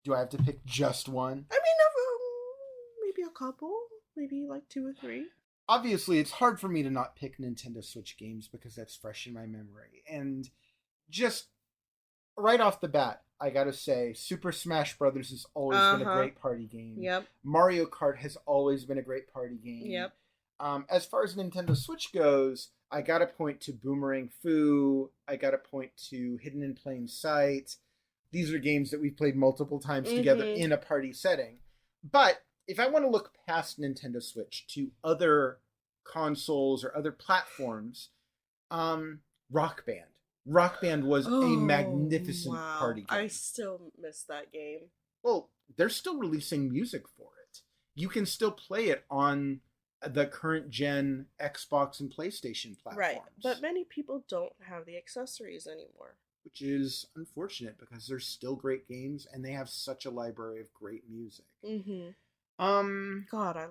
Do I have to pick just one? I mean, maybe a couple, maybe like 2 or 3. Obviously, it's hard for me to not pick Nintendo Switch games because that's fresh in my memory. And just right off the bat, I gotta say, Super Smash Brothers has always been a great party game. Yep. Mario Kart has always been a great party game. Yep. As far as Nintendo Switch goes, I gotta point to Boomerang Fu. I gotta point to Hidden in Plain Sight. These are games that we've played multiple times together in a party setting. But if I want to look past Nintendo Switch to other consoles or other platforms, Rock Band. Rock Band was a magnificent party game. I still miss that game. Well, they're still releasing music for it. You can still play it on the current gen Xbox and PlayStation platforms. Right, but many people don't have the accessories anymore. Which is unfortunate because they're still great games and they have such a library of great music. God, I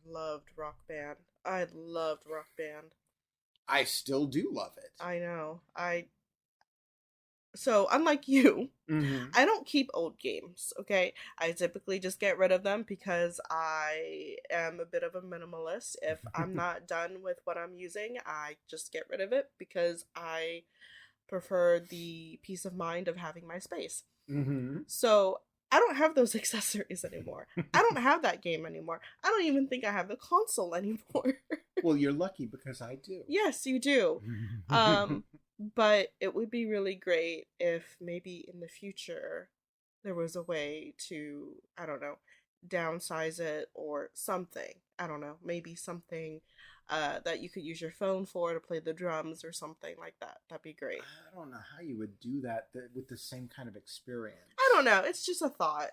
loved Rock Band. I loved Rock Band. I still do love it. I know. So, unlike you, I don't keep old games, okay? I typically just get rid of them because I am a bit of a minimalist. If I'm not done with what I'm using, I just get rid of it because I prefer the peace of mind of having my space. So, I don't have those accessories anymore. I don't have that game anymore. I don't even think I have the console anymore. Well, you're lucky because I do. Yes, you do. But it would be really great if maybe in the future there was a way to, I don't know, downsize it or something. I don't know, maybe something that you could use your phone for to play the drums or something like that. That'd be great. I don't know how you would do that with the same kind of experience. I don't know. It's just a thought.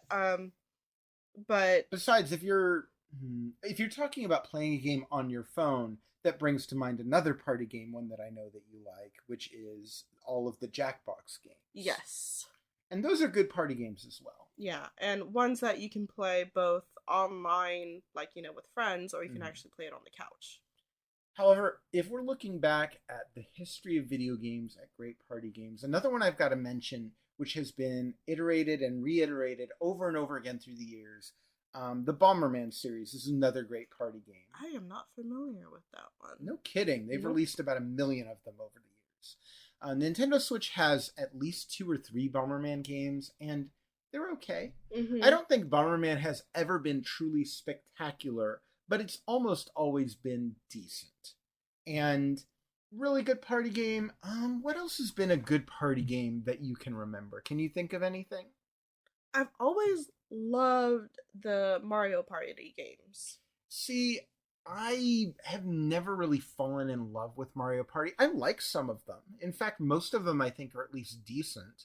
But besides, if you're talking about playing a game on your phone, that brings to mind another party game, one that I know that you like, which is all of the Jackbox games. Yes. And those are good party games as well. Yeah, and ones that you can play both online, like, with friends, or you can actually play it on the couch. However, if we're looking back at the history of video games at great party games, another one I've got to mention, which has been iterated and reiterated over and over again through the years, the Bomberman series is another great party game. I am not familiar with that one. No kidding. They've released about 1 million of them over the years. Nintendo Switch has at least 2 or 3 Bomberman games, and they're okay. I don't think Bomberman has ever been truly spectacular, but it's almost always been decent. And really good party game. What else has been a good party game that you can remember? Can you think of anything? I've always loved the Mario Party games. See, I have never really fallen in love with Mario Party. I like some of them. In fact, most of them I think are at least decent.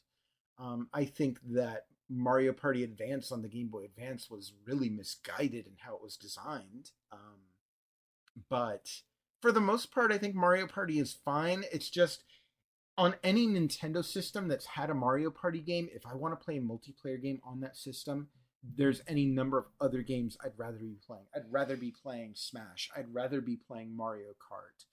I think that Mario Party Advance on the Game Boy Advance was really misguided in how it was designed. But for the most part, I think Mario Party is fine. It's just, on any Nintendo system that's had a Mario Party game, if I want to play a multiplayer game on that system, there's any number of other games I'd rather be playing. I'd rather be playing Smash. I'd rather be playing Mario Kart.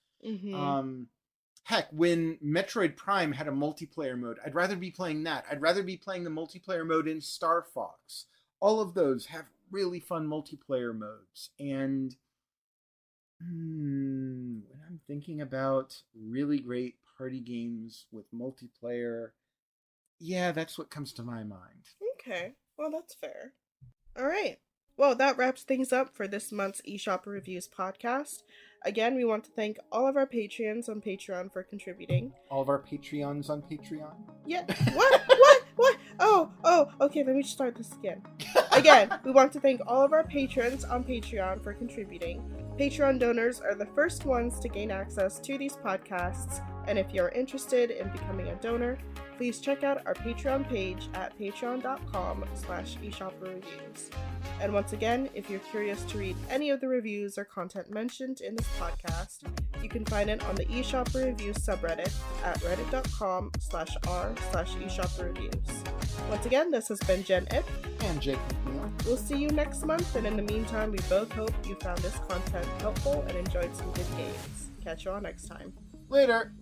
Heck, when Metroid Prime had a multiplayer mode, I'd rather be playing that. I'd rather be playing the multiplayer mode in Star Fox. All of those have really fun multiplayer modes. And when I'm thinking about really great party games with multiplayer, yeah, that's what comes to my mind. Okay, well, that's fair. All right. Well, that wraps things up for this month's eShopperReviews podcast. Again, we want to thank all of our Patreons on Patreon for contributing. All of our Patreons on Patreon? Yeah. What? What? Oh, okay, let me start this again. Again, we want to thank all of our patrons on Patreon for contributing. Patreon donors are the first ones to gain access to these podcasts, and if you're interested in becoming a donor, please check out our Patreon page at patreon.com/eShopperReviews. And once again, if you're curious to read any of the reviews or content mentioned in this podcast, you can find it on the eShopperReviews subreddit at reddit.com/r/eShopperReviews. Once again, this has been Jenn and Jake McNeil. We'll see you next month, and in the meantime, we both hope you found this content helpful and enjoyed some good games. Catch you all next time. Later.